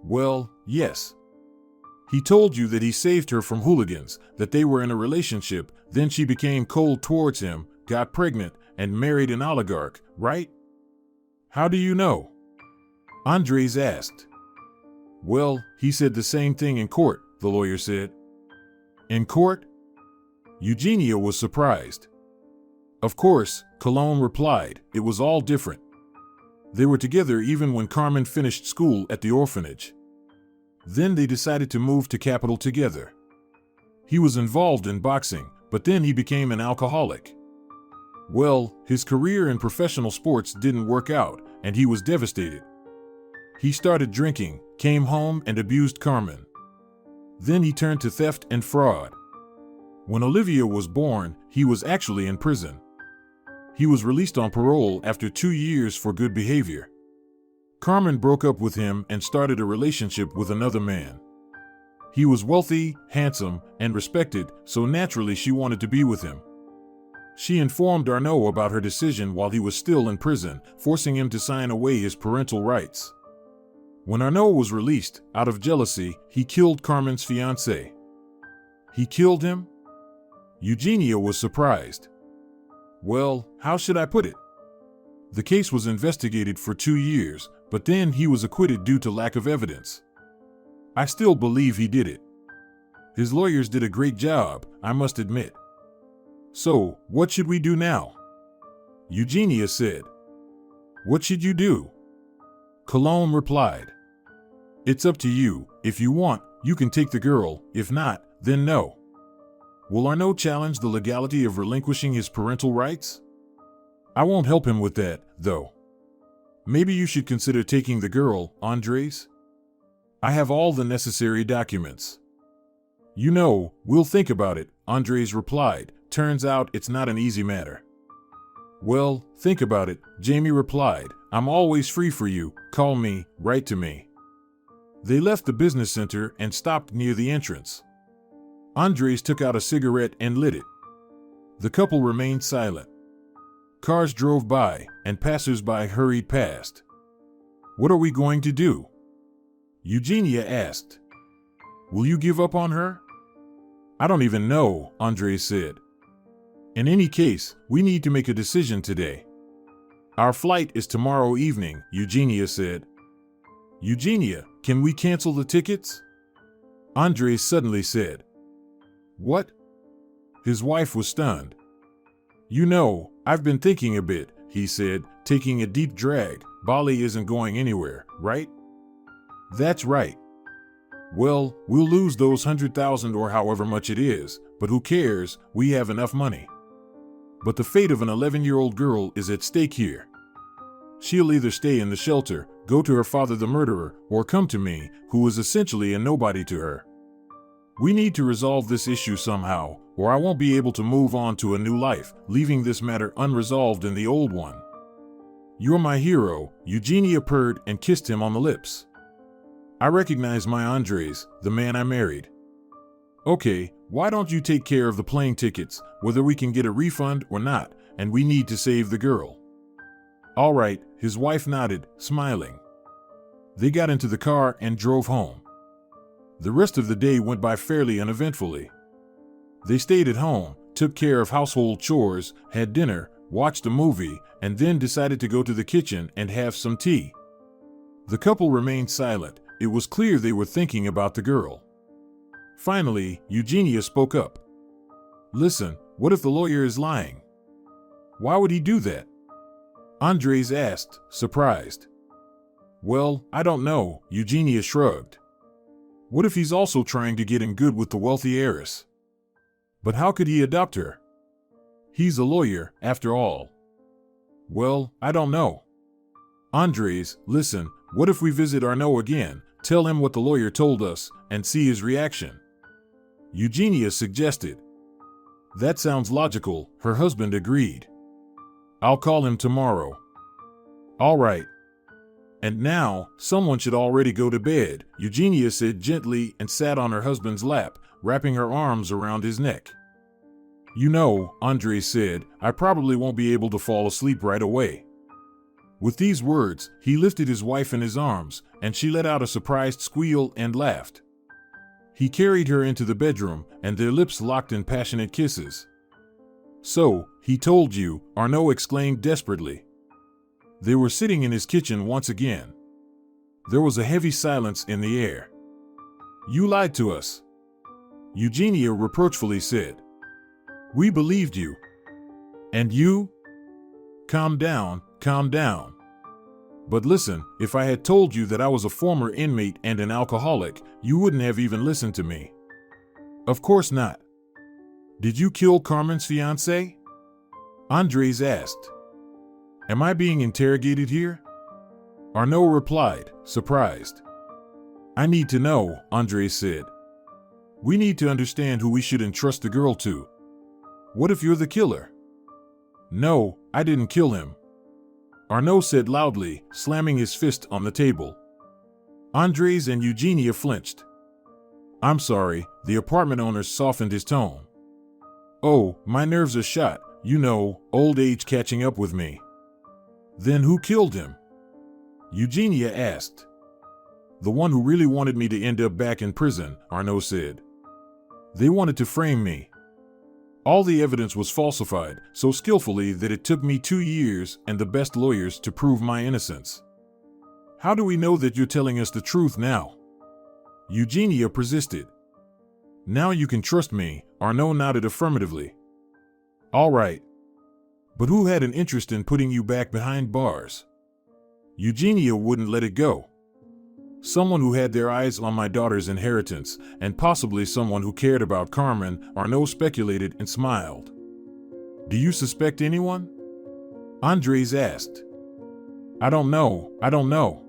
Well, yes. He told you that he saved her from hooligans, that they were in a relationship, then she became cold towards him, got pregnant, and married an oligarch, right? How do you know? Andrés asked. Well, he said the same thing in court, the lawyer said. In court? Eugenia was surprised. Of course, Cologne replied, it was all different. They were together even when Carmen finished school at the orphanage. Then they decided to move to Capital together. He was involved in boxing, but then he became an alcoholic. Well, his career in professional sports didn't work out, and he was devastated. He started drinking, came home and abused Carmen. Then he turned to theft and fraud. When Olivia was born, he was actually in prison. He was released on parole after 2 years for good behavior. Carmen broke up with him and started a relationship with another man. He was wealthy, handsome, and respected, so naturally she wanted to be with him. She informed Arnaud about her decision while he was still in prison, forcing him to sign away his parental rights. When Arnaud was released, out of jealousy, he killed Carmen's fiancé. He killed him? Eugenia was surprised. Well, how should I put it? The case was investigated for 2 years, but then he was acquitted due to lack of evidence. I still believe he did it. His lawyers did a great job, I must admit. So, what should we do now? Eugenia said. What should you do? Cologne replied. It's up to you. If you want, you can take the girl. If not, then no. Will Arnaud challenge the legality of relinquishing his parental rights? I won't help him with that, though. Maybe you should consider taking the girl, Andrés. I have all the necessary documents. You know, we'll think about it, Andrés replied. Turns out it's not an easy matter. Well, think about it, Jamie replied. I'm always free for you. Call me, write to me. They left the business center and stopped near the entrance. Andrés took out a cigarette and lit it. The couple remained silent. Cars drove by, and passers-by hurried past. What are we going to do? Eugenia asked. Will you give up on her? I don't even know, Andrés said. In any case, we need to make a decision today. Our flight is tomorrow evening, Eugenia said. Eugenia, can we cancel the tickets? Andrés suddenly said. What? His wife was stunned. You know, I've been thinking a bit, he said, taking a deep drag. Bali isn't going anywhere, right? That's right. Well, we'll lose those 100,000 or however much it is, but who cares, we have enough money. But the fate of an 11-year-old girl is at stake here. She'll either stay in the shelter, go to her father the murderer, or come to me, who is essentially a nobody to her. We need to resolve this issue somehow, or I won't be able to move on to a new life, leaving this matter unresolved in the old one. You're my hero, Eugenia purred and kissed him on the lips. I recognize my Andrés, the man I married. Okay, why don't you take care of the plane tickets, whether we can get a refund or not, and we need to save the girl. All right, his wife nodded, smiling. They got into the car and drove home. The rest of the day went by fairly uneventfully. They stayed at home, took care of household chores, had dinner, watched a movie, and then decided to go to the kitchen and have some tea. The couple remained silent. It was clear they were thinking about the girl. Finally, Eugenia spoke up. Listen, what if the lawyer is lying? Why would he do that? Andrés asked, surprised. Well, I don't know, Eugenia shrugged. What if he's also trying to get in good with the wealthy heiress? But how could he adopt her? He's a lawyer, after all. Well, I don't know. Andrés, listen, what if we visit Arnaud again, tell him what the lawyer told us, and see his reaction? Eugenia suggested. That sounds logical, her husband agreed. I'll call him tomorrow. All right. And now, someone should already go to bed, Eugenia said gently and sat on her husband's lap, wrapping her arms around his neck. You know, Andrés said, I probably won't be able to fall asleep right away. With these words, he lifted his wife in his arms, and she let out a surprised squeal and laughed. He carried her into the bedroom, and their lips locked in passionate kisses. So, he told you, Arnaud exclaimed desperately. They were sitting in his kitchen once again. There was a heavy silence in the air. You lied to us, Eugenia reproachfully said. We believed you. And you? Calm down, calm down. But listen, if I had told you that I was a former inmate and an alcoholic, you wouldn't have even listened to me. Of course not. Did you kill Carmen's fiancé? Andrés asked. Am I being interrogated here? Arnaud replied, surprised. I need to know, Andrés said. We need to understand who we should entrust the girl to. What if you're the killer? No, I didn't kill him, Arnaud said loudly, slamming his fist on the table. Andrés and Eugenia flinched. I'm sorry, the apartment owner softened his tone. Oh, my nerves are shot, you know, old age catching up with me. Then who killed him? Eugenia asked. The one who really wanted me to end up back in prison, Arnaud said. They wanted to frame me. All the evidence was falsified, so skillfully that it took me 2 years and the best lawyers to prove my innocence. How do we know that you're telling us the truth now? Eugenia persisted. Now you can trust me, Arnaud nodded affirmatively. All right. But who had an interest in putting you back behind bars? Eugenia wouldn't let it go. Someone who had their eyes on my daughter's inheritance, and possibly someone who cared about Carmen, Arnaud speculated and smiled. Do you suspect anyone? Andrés asked. I don't know.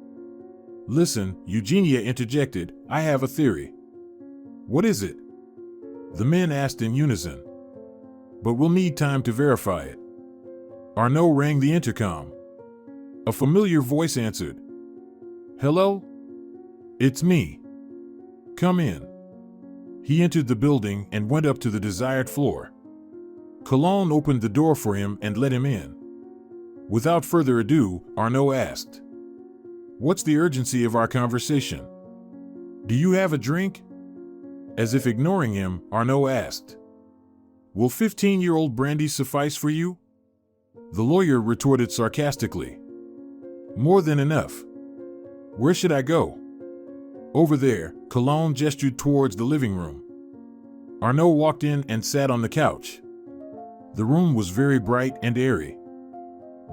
Listen, Eugenia interjected, I have a theory. What is it? The men asked in unison. But we'll need time to verify it. Arnaud rang the intercom. A familiar voice answered. Hello? It's me. Come in. He entered the building and went up to the desired floor. Cologne opened the door for him and let him in. Without further ado, Arnaud asked, What's the urgency of our conversation? Do you have a drink? As if ignoring him, Arnaud asked, Will 15-year-old brandy suffice for you? The lawyer retorted sarcastically. More than enough. Where should I go? Over there, Cologne gestured towards the living room. Arnaud walked in and sat on the couch. The room was very bright and airy.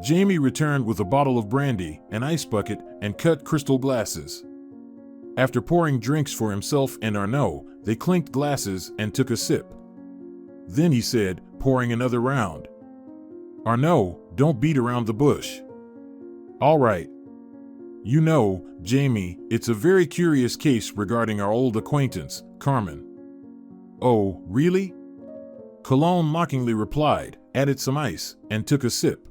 Jamie returned with a bottle of brandy, an ice bucket, and cut crystal glasses. After pouring drinks for himself and Arnaud, they clinked glasses and took a sip. Then he said, pouring another round, Arnaud, don't beat around the bush. All right. You know, Jamie, it's a very curious case regarding our old acquaintance, Carmen. Oh, really? Cologne mockingly replied, added some ice, and took a sip.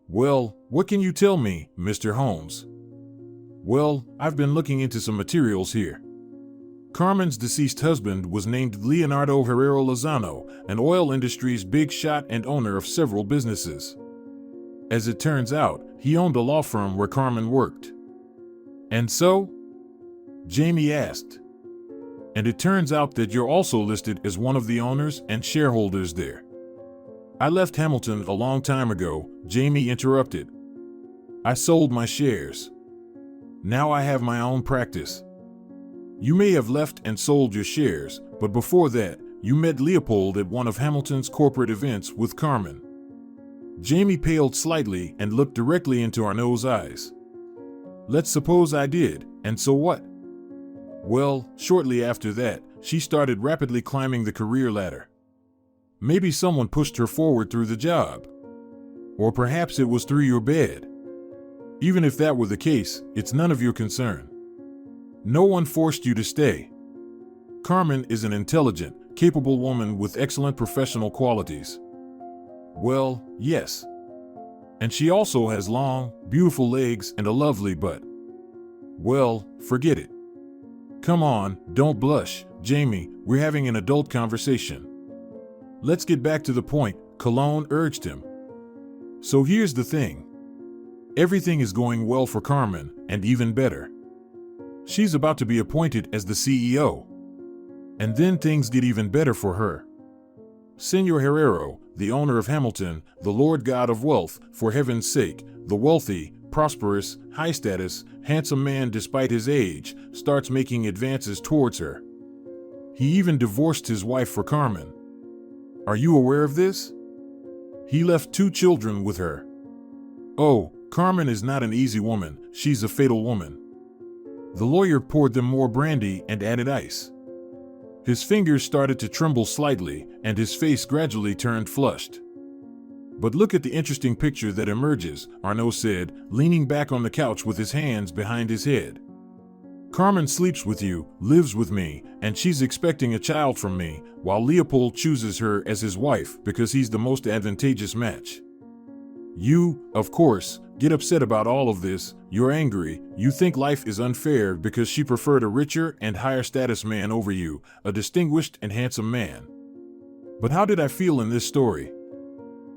Well, what can you tell me, Mr. Holmes? Well, I've been looking into some materials here. Carmen's deceased husband was named Leonardo Herrero Lozano, an oil industry's big shot and owner of several businesses. As it turns out, he owned a law firm where Carmen worked. And so? Jamie asked. And it turns out that you're also listed as one of the owners and shareholders there. I left Hamilton a long time ago, Jamie interrupted. I sold my shares. Now I have my own practice. You may have left and sold your shares, but before that, you met Leopold at one of Hamilton's corporate events with Carmen. Jamie paled slightly and looked directly into Arnaud's eyes. Let's suppose I did, and so what? Well, shortly after that, she started rapidly climbing the career ladder. Maybe someone pushed her forward through the job. Or perhaps it was through your bed. Even if that were the case, it's none of your concern. No one forced you to stay. Carmen is an intelligent, capable woman with excellent professional qualities. Well, yes. And she also has long, beautiful legs and a lovely butt. Well, forget it. Come on, don't blush, Jamie, we're having an adult conversation. Let's get back to the point, Cologne urged him. So here's the thing. Everything is going well for Carmen, and even better. She's about to be appointed as the CEO. And then things get even better for her. Senor Herrero, the owner of Hamilton, the Lord God of wealth, for heaven's sake, the wealthy, prosperous, high-status, handsome man despite his age, starts making advances towards her. He even divorced his wife for Carmen. Are you aware of this? He left 2 children with her. Oh, Carmen is not an easy woman, she's a fatal woman. The lawyer poured them more brandy and added ice. His fingers started to tremble slightly, and his face gradually turned flushed. But look at the interesting picture that emerges, Arnaud said, leaning back on the couch with his hands behind his head. Carmen sleeps with you, lives with me, and she's expecting a child from me, while Leopold chooses her as his wife because he's the most advantageous match. You, of course, get upset about all of this, you're angry, you think life is unfair because she preferred a richer and higher status man over you, a distinguished and handsome man. But how did I feel in this story?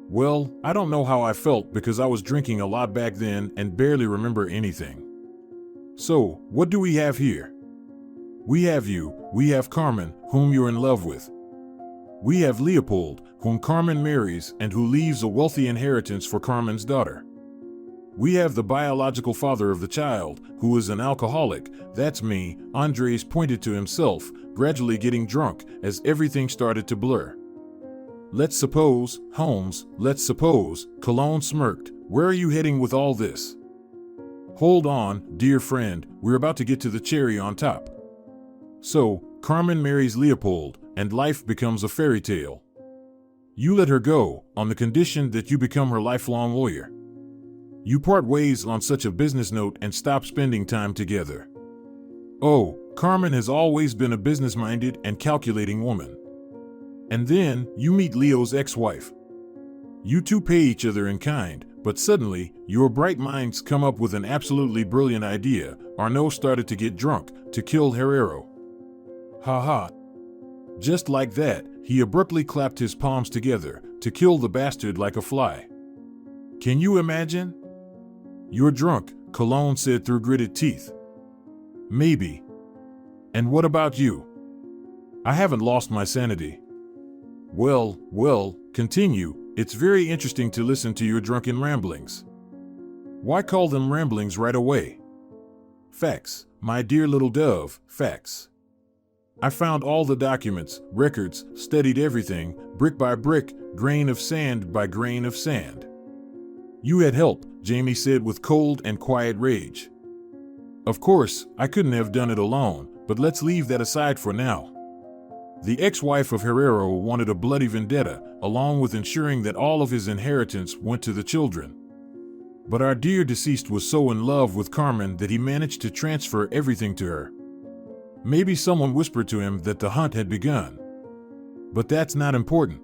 Well, I don't know how I felt because I was drinking a lot back then and barely remember anything. So, what do we have here? We have you, we have Carmen, whom you're in love with. We have Leopold, whom Carmen marries and who leaves a wealthy inheritance for Carmen's daughter. We have the biological father of the child, who is an alcoholic, that's me, Andrés pointed to himself, gradually getting drunk as everything started to blur. Let's suppose, Holmes, let's suppose, Cologne smirked, where are you heading with all this? Hold on, dear friend, we're about to get to the cherry on top. So, Carmen marries Leopold, and life becomes a fairy tale. You let her go, on the condition that you become her lifelong lawyer. You part ways on such a business note and stop spending time together. Oh, Carmen has always been a business-minded and calculating woman. And then, you meet Leo's ex-wife. You two pay each other in kind, but suddenly, your bright minds come up with an absolutely brilliant idea. Arnaud started to get drunk, to kill Herrero. Ha ha. Just like that, he abruptly clapped his palms together, to kill the bastard like a fly. Can you imagine? You're drunk, Cologne said through gritted teeth. Maybe. And what about you? I haven't lost my sanity. Well, continue. It's very interesting to listen to your drunken ramblings. Why call them ramblings right away? Facts, my dear little dove, facts. I found all the documents, records, studied everything, brick by brick, grain of sand by grain of sand. You had help, Jamie said with cold and quiet rage. Of course, I couldn't have done it alone, but let's leave that aside for now. The ex-wife of Herrero wanted a bloody vendetta, along with ensuring that all of his inheritance went to the children. But our dear deceased was so in love with Carmen that he managed to transfer everything to her. Maybe someone whispered to him that the hunt had begun. But that's not important.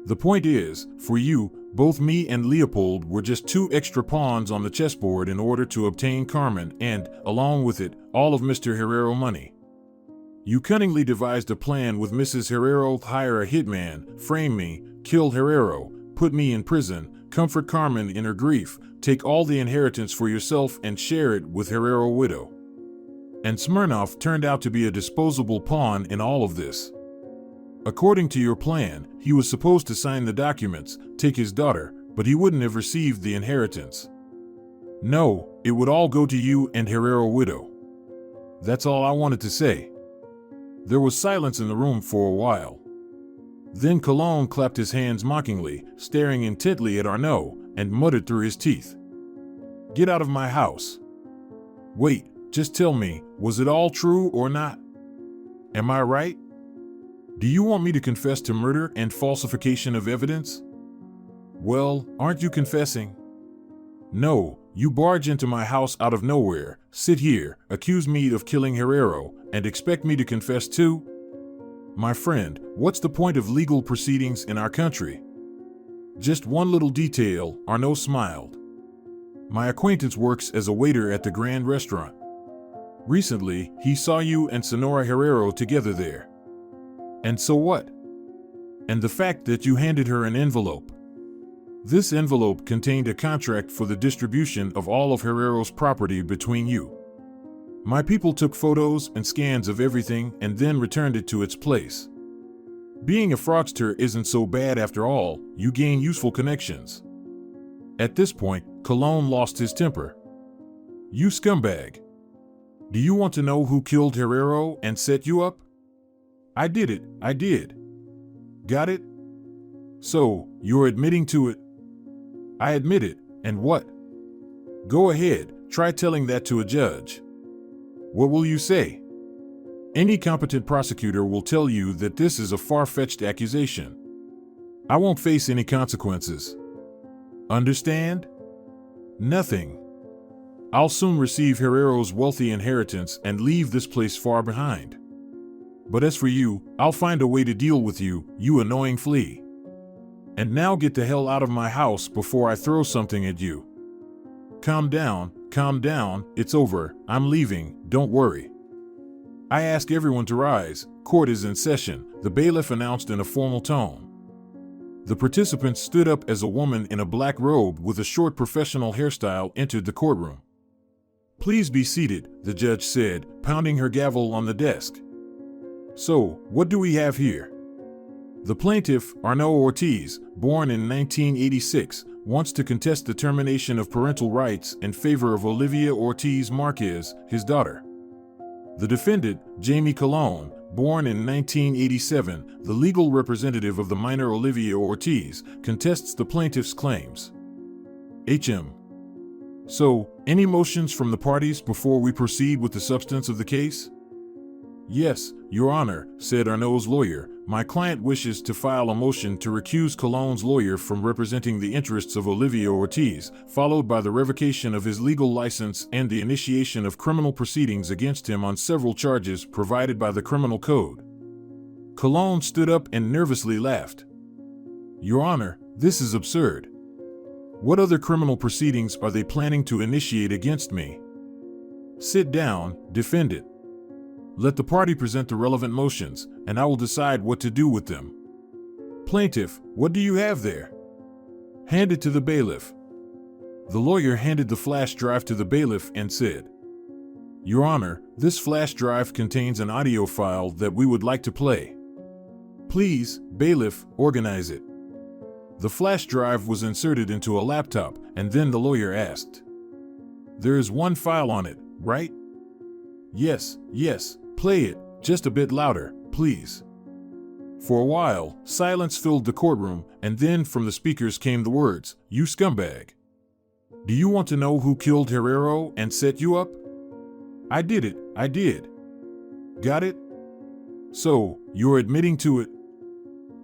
The point is, for you, both me and Leopold were just 2 extra pawns on the chessboard in order to obtain Carmen and, along with it, all of Mr. Herrero money. You cunningly devised a plan with Mrs. Herrero, hire a hitman, frame me, kill Herrero, put me in prison, comfort Carmen in her grief, take all the inheritance for yourself and share it with Herrero widow. And Smirnov turned out to be a disposable pawn in all of this. According to your plan, he was supposed to sign the documents, take his daughter, but he wouldn't have received the inheritance. No, it would all go to you and Herrero widow. That's all I wanted to say. There was silence in the room for a while. Then Cologne clapped his hands mockingly, staring intently at Arnaud, and muttered through his teeth. Get out of my house. Wait, just tell me, was it all true or not? Am I right? Do you want me to confess to murder and falsification of evidence? Well, aren't you confessing? No, you barge into my house out of nowhere, sit here, accuse me of killing Herrero, and expect me to confess too? My friend, what's the point of legal proceedings in our country? Just one little detail, Arnaud smiled. My acquaintance works as a waiter at the Grand Restaurant. Recently, he saw you and Senora Herrero together there. And so what? and the fact that you handed her an envelope. This envelope contained a contract for the distribution of all of Herrero's property between you. My people took photos and scans of everything and then returned it to its place. Being a fraudster isn't so bad after all, you gain useful connections. At this point, Cologne lost his temper. You scumbag. Do you want to know who killed Herrero and set you up? I did it, I did. Got it? So, you're admitting to it? I admit it, and what? Go ahead, try telling that to a judge. What will you say? Any competent prosecutor will tell you that this is a far-fetched accusation. I won't face any consequences. Understand? Nothing. I'll soon receive Herrero's wealthy inheritance and leave this place far behind. But as for you, I'll find a way to deal with you, you annoying flea. And now get the hell out of my house before I throw something at you. Calm down, it's over, I'm leaving, don't worry. I ask everyone to rise, court is in session, the bailiff announced in a formal tone. The participants stood up as a woman in a black robe with a short professional hairstyle entered the courtroom. Please be seated, the judge said, pounding her gavel on the desk. So, what do we have here? The plaintiff, Arnaud Ortiz, born in 1986, wants to contest the termination of parental rights in favor of Olivia Ortiz Marquez, his daughter. The defendant, Jamie Cologne, born in 1987, the legal representative of the minor Olivia Ortiz, contests the plaintiff's claims. HM. So, any motions from the parties before we proceed with the substance of the case? Yes, Your Honor, said Arnaud's lawyer. My client wishes to file a motion to recuse Cologne's lawyer from representing the interests of Olivia Ortiz, followed by the revocation of his legal license and the initiation of criminal proceedings against him on several charges provided by the criminal code. Cologne stood up and nervously laughed. Your Honor, this is absurd. What other criminal proceedings are they planning to initiate against me? Sit down, defendant. Let the party present the relevant motions, and I will decide what to do with them. Plaintiff, what do you have there? Hand it to the bailiff. The lawyer handed the flash drive to the bailiff and said, Your Honor, this flash drive contains an audio file that we would like to play. Please, bailiff, organize it. The flash drive was inserted into a laptop, and then the lawyer asked, There is one file on it, right? Yes, play it, just a bit louder, please. For a while, silence filled the courtroom, and then from the speakers came the words, You scumbag. Do you want to know who killed Herrero and set you up? I did it, I did. Got it? So, you're admitting to it?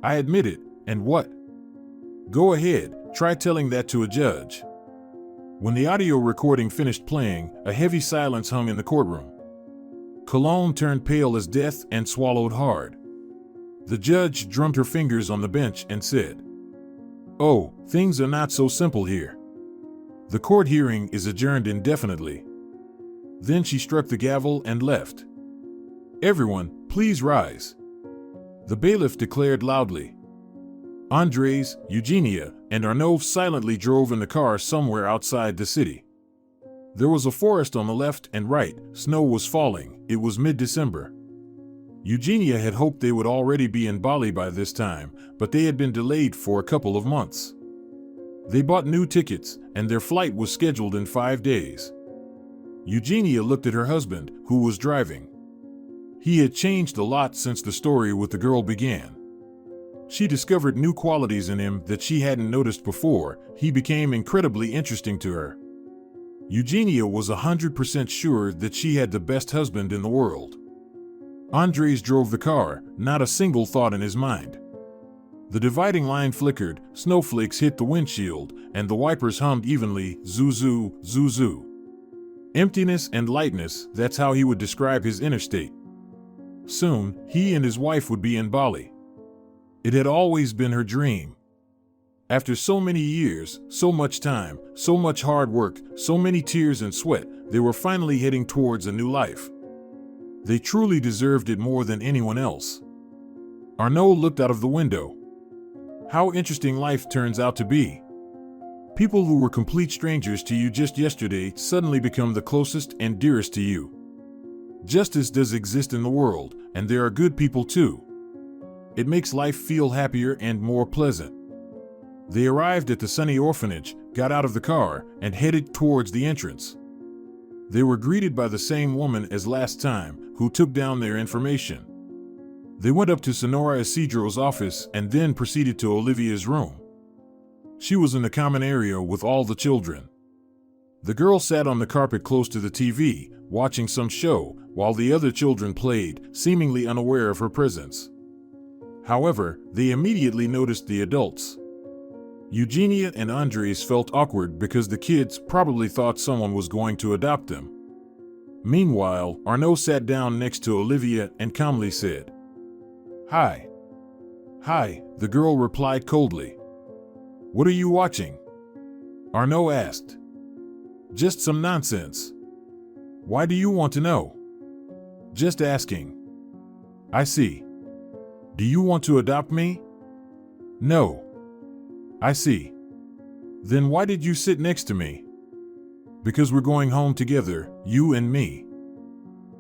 I admit it, and what? Go ahead, try telling that to a judge. When the audio recording finished playing, a heavy silence hung in the courtroom. Cologne turned pale as death and swallowed hard. The judge drummed her fingers on the bench and said, Oh, things are not so simple here. The court hearing is adjourned indefinitely. Then she struck the gavel and left. Everyone, please rise. The bailiff declared loudly. Andrés, Eugenia, and Arnaud silently drove in the car somewhere outside the city. There was a forest on the left and right, snow was falling, it was mid-December. Eugenia had hoped they would already be in Bali by this time, but they had been delayed for a couple of months. They bought new tickets, and their flight was scheduled in 5 days. Eugenia looked at her husband, who was driving. He had changed a lot since the story with the girl began. She discovered new qualities in him that she hadn't noticed before. He became incredibly interesting to her. Eugenia was 100% sure that she had the best husband in the world. Andrés drove the car, not a single thought in his mind. The dividing line flickered, snowflakes hit the windshield, and the wipers hummed evenly, zoo-zoo, zoo-zoo. Emptiness and lightness, that's how he would describe his inner state. Soon, he and his wife would be in Bali. It had always been her dream. After so many years, so much time, so much hard work, so many tears and sweat, they were finally heading towards a new life. They truly deserved it more than anyone else. Arnaud looked out of the window. How interesting life turns out to be. People who were complete strangers to you just yesterday suddenly become the closest and dearest to you. Justice does exist in the world, and there are good people too. It makes life feel happier and more pleasant. They arrived at the sunny orphanage, got out of the car, and headed towards the entrance. They were greeted by the same woman as last time, who took down their information. They went up to Senora Isidro's office and then proceeded to Olivia's room. She was in the common area with all the children. The girl sat on the carpet close to the TV, watching some show, while the other children played, seemingly unaware of her presence. However, they immediately noticed the adults. Eugenia and Andrés felt awkward because the kids probably thought someone was going to adopt them. Meanwhile, Arnaud sat down next to Olivia and calmly said, "Hi." "Hi," the girl replied coldly. "What are you watching?" Arnaud asked. "Just some nonsense." "Why do you want to know?" "Just asking." "I see. Do you want to adopt me?" "No." "I see. Then why did you sit next to me?" "Because we're going home together, you and me."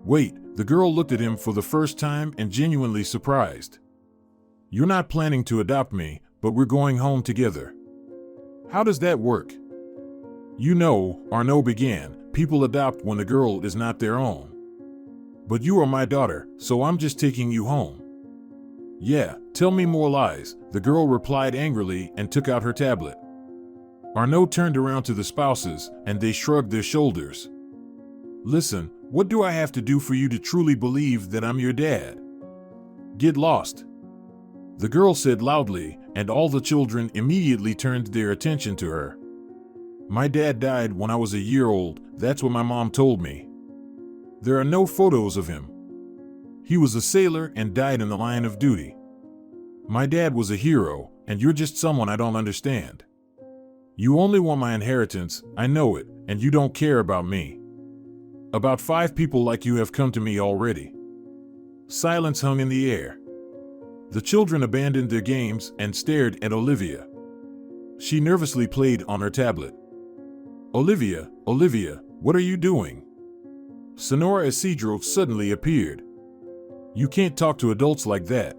"Wait," the girl looked at him for the first time and genuinely surprised. "You're not planning to adopt me, but we're going home together. How does that work?" "You know," Arnaud began, "people adopt when the girl is not their own. But you are my daughter, so I'm just taking you home." "Yeah, tell me more lies," the girl replied angrily and took out her tablet. Arnaud turned around to the spouses, and they shrugged their shoulders. "Listen, what do I have to do for you to truly believe that I'm your dad? Get lost," the girl said loudly, and all the children immediately turned their attention to her. "My dad died when I was a year old, that's what my mom told me. There are no photos of him. He was a sailor and died in the line of duty. My dad was a hero, and you're just someone I don't understand. You only want my inheritance, I know it, and you don't care about me. About 5 people like you have come to me already." Silence hung in the air. The children abandoned their games and stared at Olivia. She nervously played on her tablet. Olivia, what are you doing?" Senora Isidro suddenly appeared. "You can't talk to adults like that."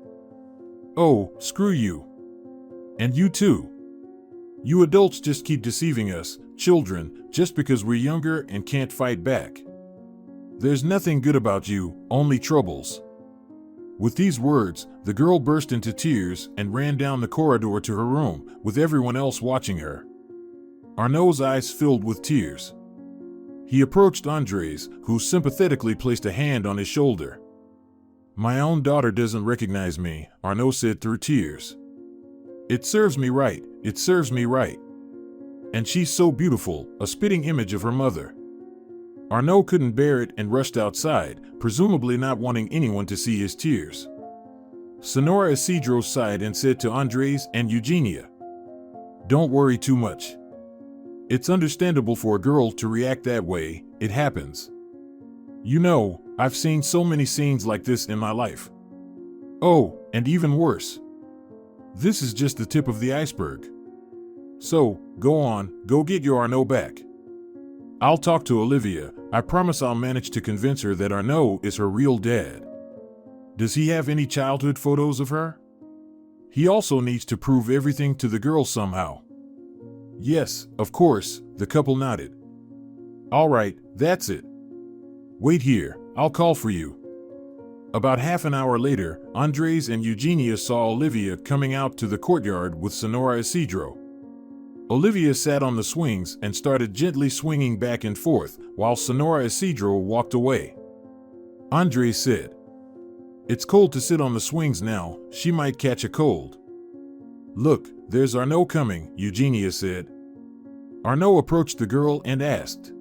"Oh, screw you. And you too. You adults just keep deceiving us, children, just because we're younger and can't fight back. There's nothing good about you, only troubles." With these words, the girl burst into tears and ran down the corridor to her room, with everyone else watching her. Arnaud's eyes filled with tears. He approached Andrés, who sympathetically placed a hand on his shoulder. "My own daughter doesn't recognize me," Arnaud said through tears. It serves me right. And she's so beautiful, a spitting image of her mother." Arnaud couldn't bear it and rushed outside, presumably not wanting anyone to see his tears. Senora Isidro sighed and said to Andrés and Eugenia, "Don't worry too much. It's understandable for a girl to react that way, it happens. You know, I've seen so many scenes like this in my life. Oh, and even worse. This is just the tip of the iceberg. So, go on, go get your Arnaud back. I'll talk to Olivia, I promise I'll manage to convince her that Arnaud is her real dad. Does he have any childhood photos of her? He also needs to prove everything to the girl somehow." "Yes, of course," the couple nodded. "All right, that's it. Wait here, I'll call for you." About half an hour later, Andrés and Eugenia saw Olivia coming out to the courtyard with Senora Isidro. Olivia sat on the swings and started gently swinging back and forth, while Senora Isidro walked away. Andrés said, "It's cold to sit on the swings now, she might catch a cold." "Look, there's Arnaud coming," Eugenia said. Arnaud approached the girl and asked,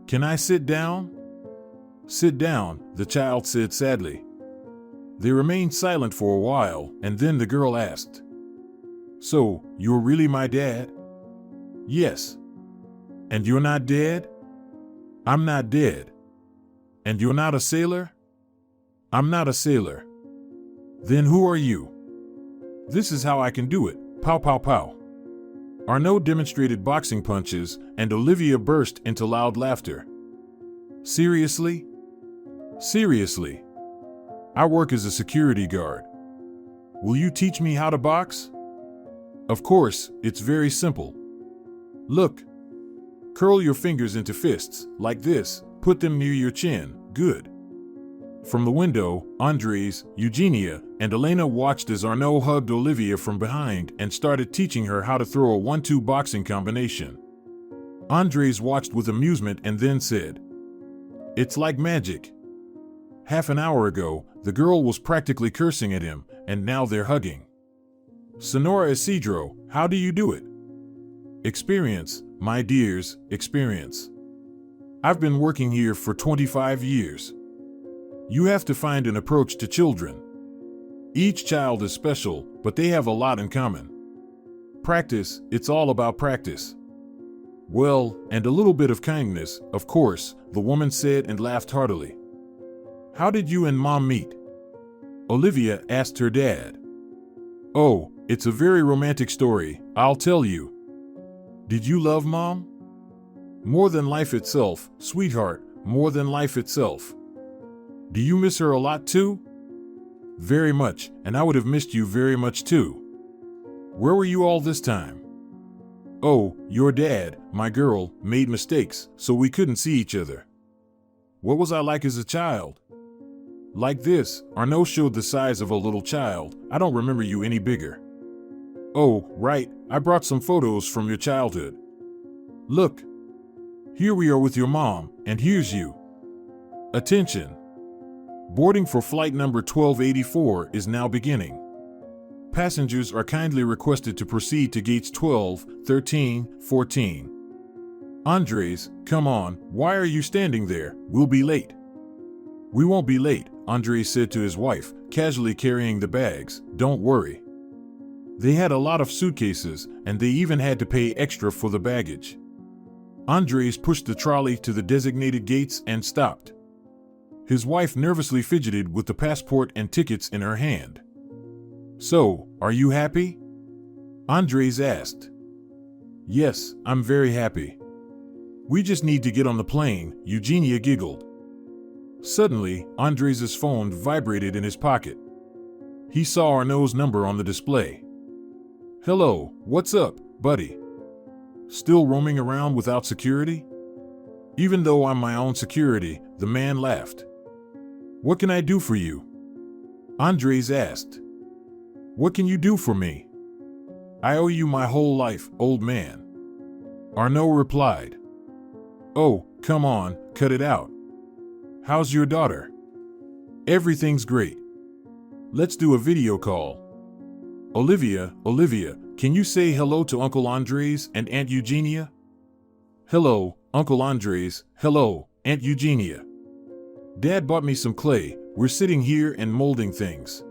"Can I sit down?" "Sit down," the child said sadly. They remained silent for a while, and then the girl asked, "So, you're really my dad?" "Yes." "And you're not dead?" "I'm not dead." "And you're not a sailor?" "I'm not a sailor." "Then who are you?" This is how I can do it. Pow, pow, pow. Arnaud demonstrated boxing punches, and Olivia burst into loud laughter. Seriously? Seriously? I work as a security guard. Will you teach me how to box? Of course, it's very simple. Look. Curl your fingers into fists, like this. Put them near your chin. Good. From the window, Andrés, Eugenia, and Elena watched as Arnaud hugged Olivia from behind and started teaching her how to throw a 1-2 boxing combination. Andrés watched with amusement and then said, "It's like magic." Half an hour ago, the girl was practically cursing at him, and now they're hugging. Senora Isidro, how do you do it? Experience, my dears, experience. I've been working here for 25 years. You have to find an approach to children. Each child is special, but they have a lot in common. Practice, it's all about practice. Well, and a little bit of kindness, of course, the woman said and laughed heartily. How did you and Mom meet? Olivia asked her dad. Oh, it's a very romantic story, I'll tell you. Did you love Mom? More than life itself, sweetheart, more than life itself. Do you miss her a lot too? Very much, and I would have missed you very much too. Where were you all this time? Oh, your dad, my girl, made mistakes, so we couldn't see each other. What was I like as a child? Like this, Arnaud showed the size of a little child. I don't remember you any bigger. Oh, right, I brought some photos from your childhood. Look. Here we are with your mom, and here's you. Attention. Boarding for flight number 1284 is now beginning. Passengers are kindly requested to proceed to gates 12, 13, 14. Andrés, come on, why are you standing there? We'll be late. We won't be late, Andrés said to his wife, casually carrying the bags. Don't worry. They had a lot of suitcases, and they even had to pay extra for the baggage. Andrés pushed the trolley to the designated gates and stopped. His wife nervously fidgeted with the passport and tickets in her hand. So, are you happy? Andrés asked. Yes, I'm very happy. We just need to get on the plane, Eugenia giggled. Suddenly, Andrés' phone vibrated in his pocket. He saw Arnaud's number on the display. Hello, what's up, buddy? Still roaming around without security? Even though I'm my own security, the man laughed. What can I do for you? Andrés asked. What can you do for me? I owe you my whole life, old man. Arnaud replied. Oh, come on, cut it out. How's your daughter? Everything's great. Let's do a video call. Olivia, can you say hello to Uncle Andrés and Aunt Eugenia? Hello, Uncle Andrés. Hello, Aunt Eugenia. Dad bought me some clay. We're sitting here and molding things.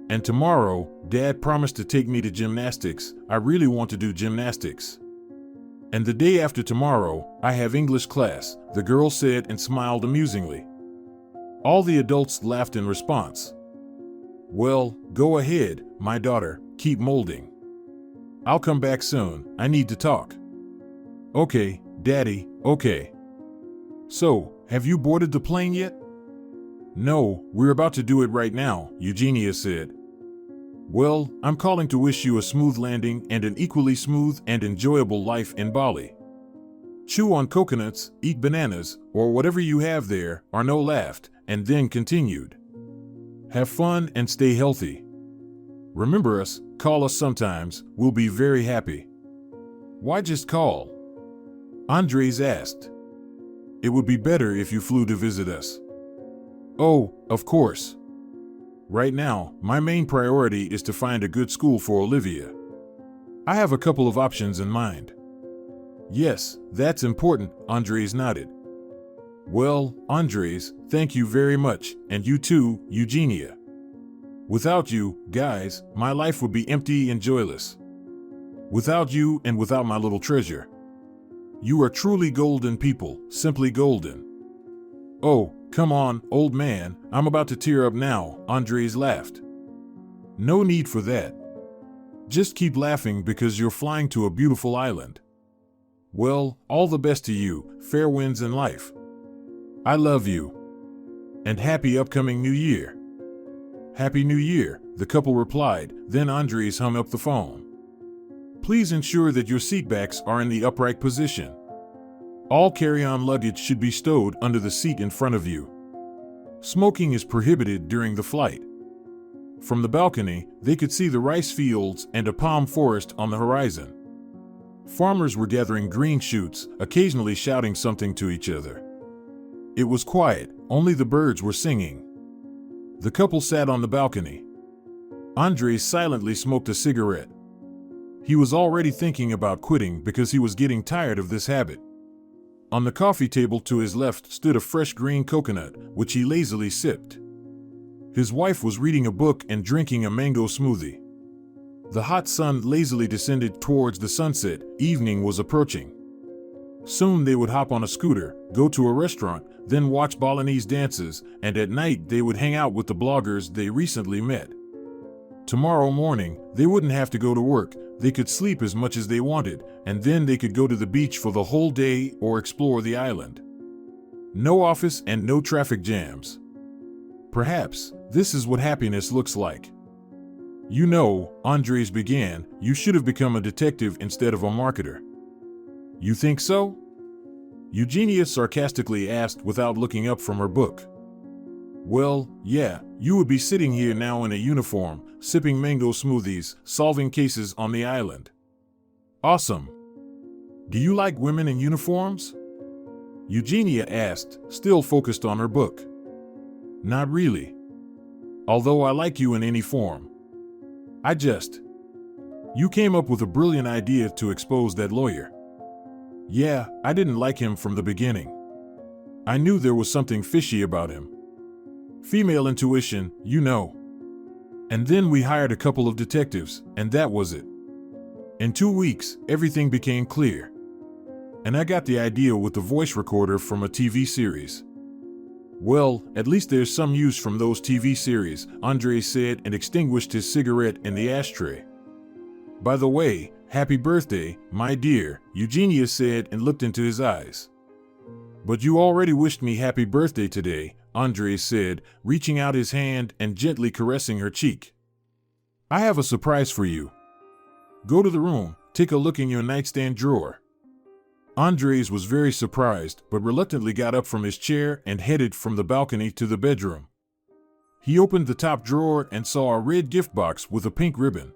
And tomorrow, Dad promised to take me to gymnastics. I really want to do gymnastics. And the day after tomorrow, I have English class, the girl said and smiled amusingly. All the adults laughed in response. Well, go ahead, my daughter, keep molding. I'll come back soon, I need to talk. Okay, Daddy, okay. So, have you boarded the plane yet? No, we're about to do it right now, Eugenia said. Well, I'm calling to wish you a smooth landing and an equally smooth and enjoyable life in Bali. Chew on coconuts, eat bananas, or whatever you have there, Arnaud laughed, and then continued. Have fun and stay healthy. Remember us, call us sometimes, we'll be very happy. Why just call? Andrés asked. It would be better if you flew to visit us. Oh, of course. Right now, my main priority is to find a good school for Olivia. I have a couple of options in mind. Yes, that's important, Andrés nodded. Well, Andrés, thank you very much, and you too, Eugenia. Without you, guys, my life would be empty and joyless. Without you and without my little treasure. You are truly golden people, simply golden. Oh, come on, old man, I'm about to tear up now, Andrés laughed. No need for that, Just keep laughing because you're flying to a beautiful island. Well, all the best to you, fair winds in life. I love you. And happy upcoming New Year. Happy New Year, the couple replied, then Andrés hung up the phone. Please ensure that your seatbacks are in the upright position. All carry-on luggage should be stowed under the seat in front of you. Smoking is prohibited during the flight. From the balcony, they could see the rice fields and a palm forest on the horizon. Farmers were gathering green shoots, occasionally shouting something to each other. It was quiet, only the birds were singing. The couple sat on the balcony. Andrés silently smoked a cigarette. He was already thinking about quitting because he was getting tired of this habit. On the coffee table to his left stood a fresh green coconut, which he lazily sipped. His wife was reading a book and drinking a mango smoothie. The hot sun lazily descended towards the sunset. Evening was approaching. Soon they would hop on a scooter, go to a restaurant, then watch Balinese dances, and at night they would hang out with the bloggers they recently met. Tomorrow morning, they wouldn't have to go to work. They could sleep as much as they wanted, and then they could go to the beach for the whole day or explore the island. No office and no traffic jams. Perhaps this is what happiness looks like. You know, Andrés began, you should have become a detective instead of a marketer. You think so? Eugenia sarcastically asked without looking up from her book. Well, yeah, you would be sitting here now in a uniform, sipping mango smoothies, solving cases on the island. Awesome. Do you like women in uniforms? Eugenia asked, still focused on her book. Not really. Although I like you in any form. You came up with a brilliant idea to expose that lawyer. Yeah, I didn't like him from the beginning. I knew there was something fishy about him. Female intuition, you know. And then we hired a couple of detectives, and that was it. In 2 weeks, everything became clear. And I got the idea with the voice recorder from a TV series. Well, at least there's some use from those TV series, Andrés said and extinguished his cigarette in the ashtray. By the way, happy birthday, my dear, Eugenia said and looked into his eyes. But you already wished me happy birthday today, Andrés said, reaching out his hand and gently caressing her cheek. I have a surprise for you. Go to the room, take a look in your nightstand drawer. Andrés was very surprised, but reluctantly got up from his chair and headed from the balcony to the bedroom. He opened the top drawer and saw a red gift box with a pink ribbon.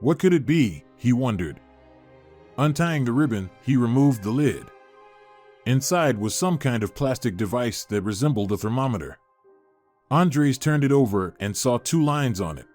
What could it be, he wondered. Untying the ribbon, he removed the lid. Inside was some kind of plastic device that resembled a thermometer. Andrés turned it over and saw 2 lines on it.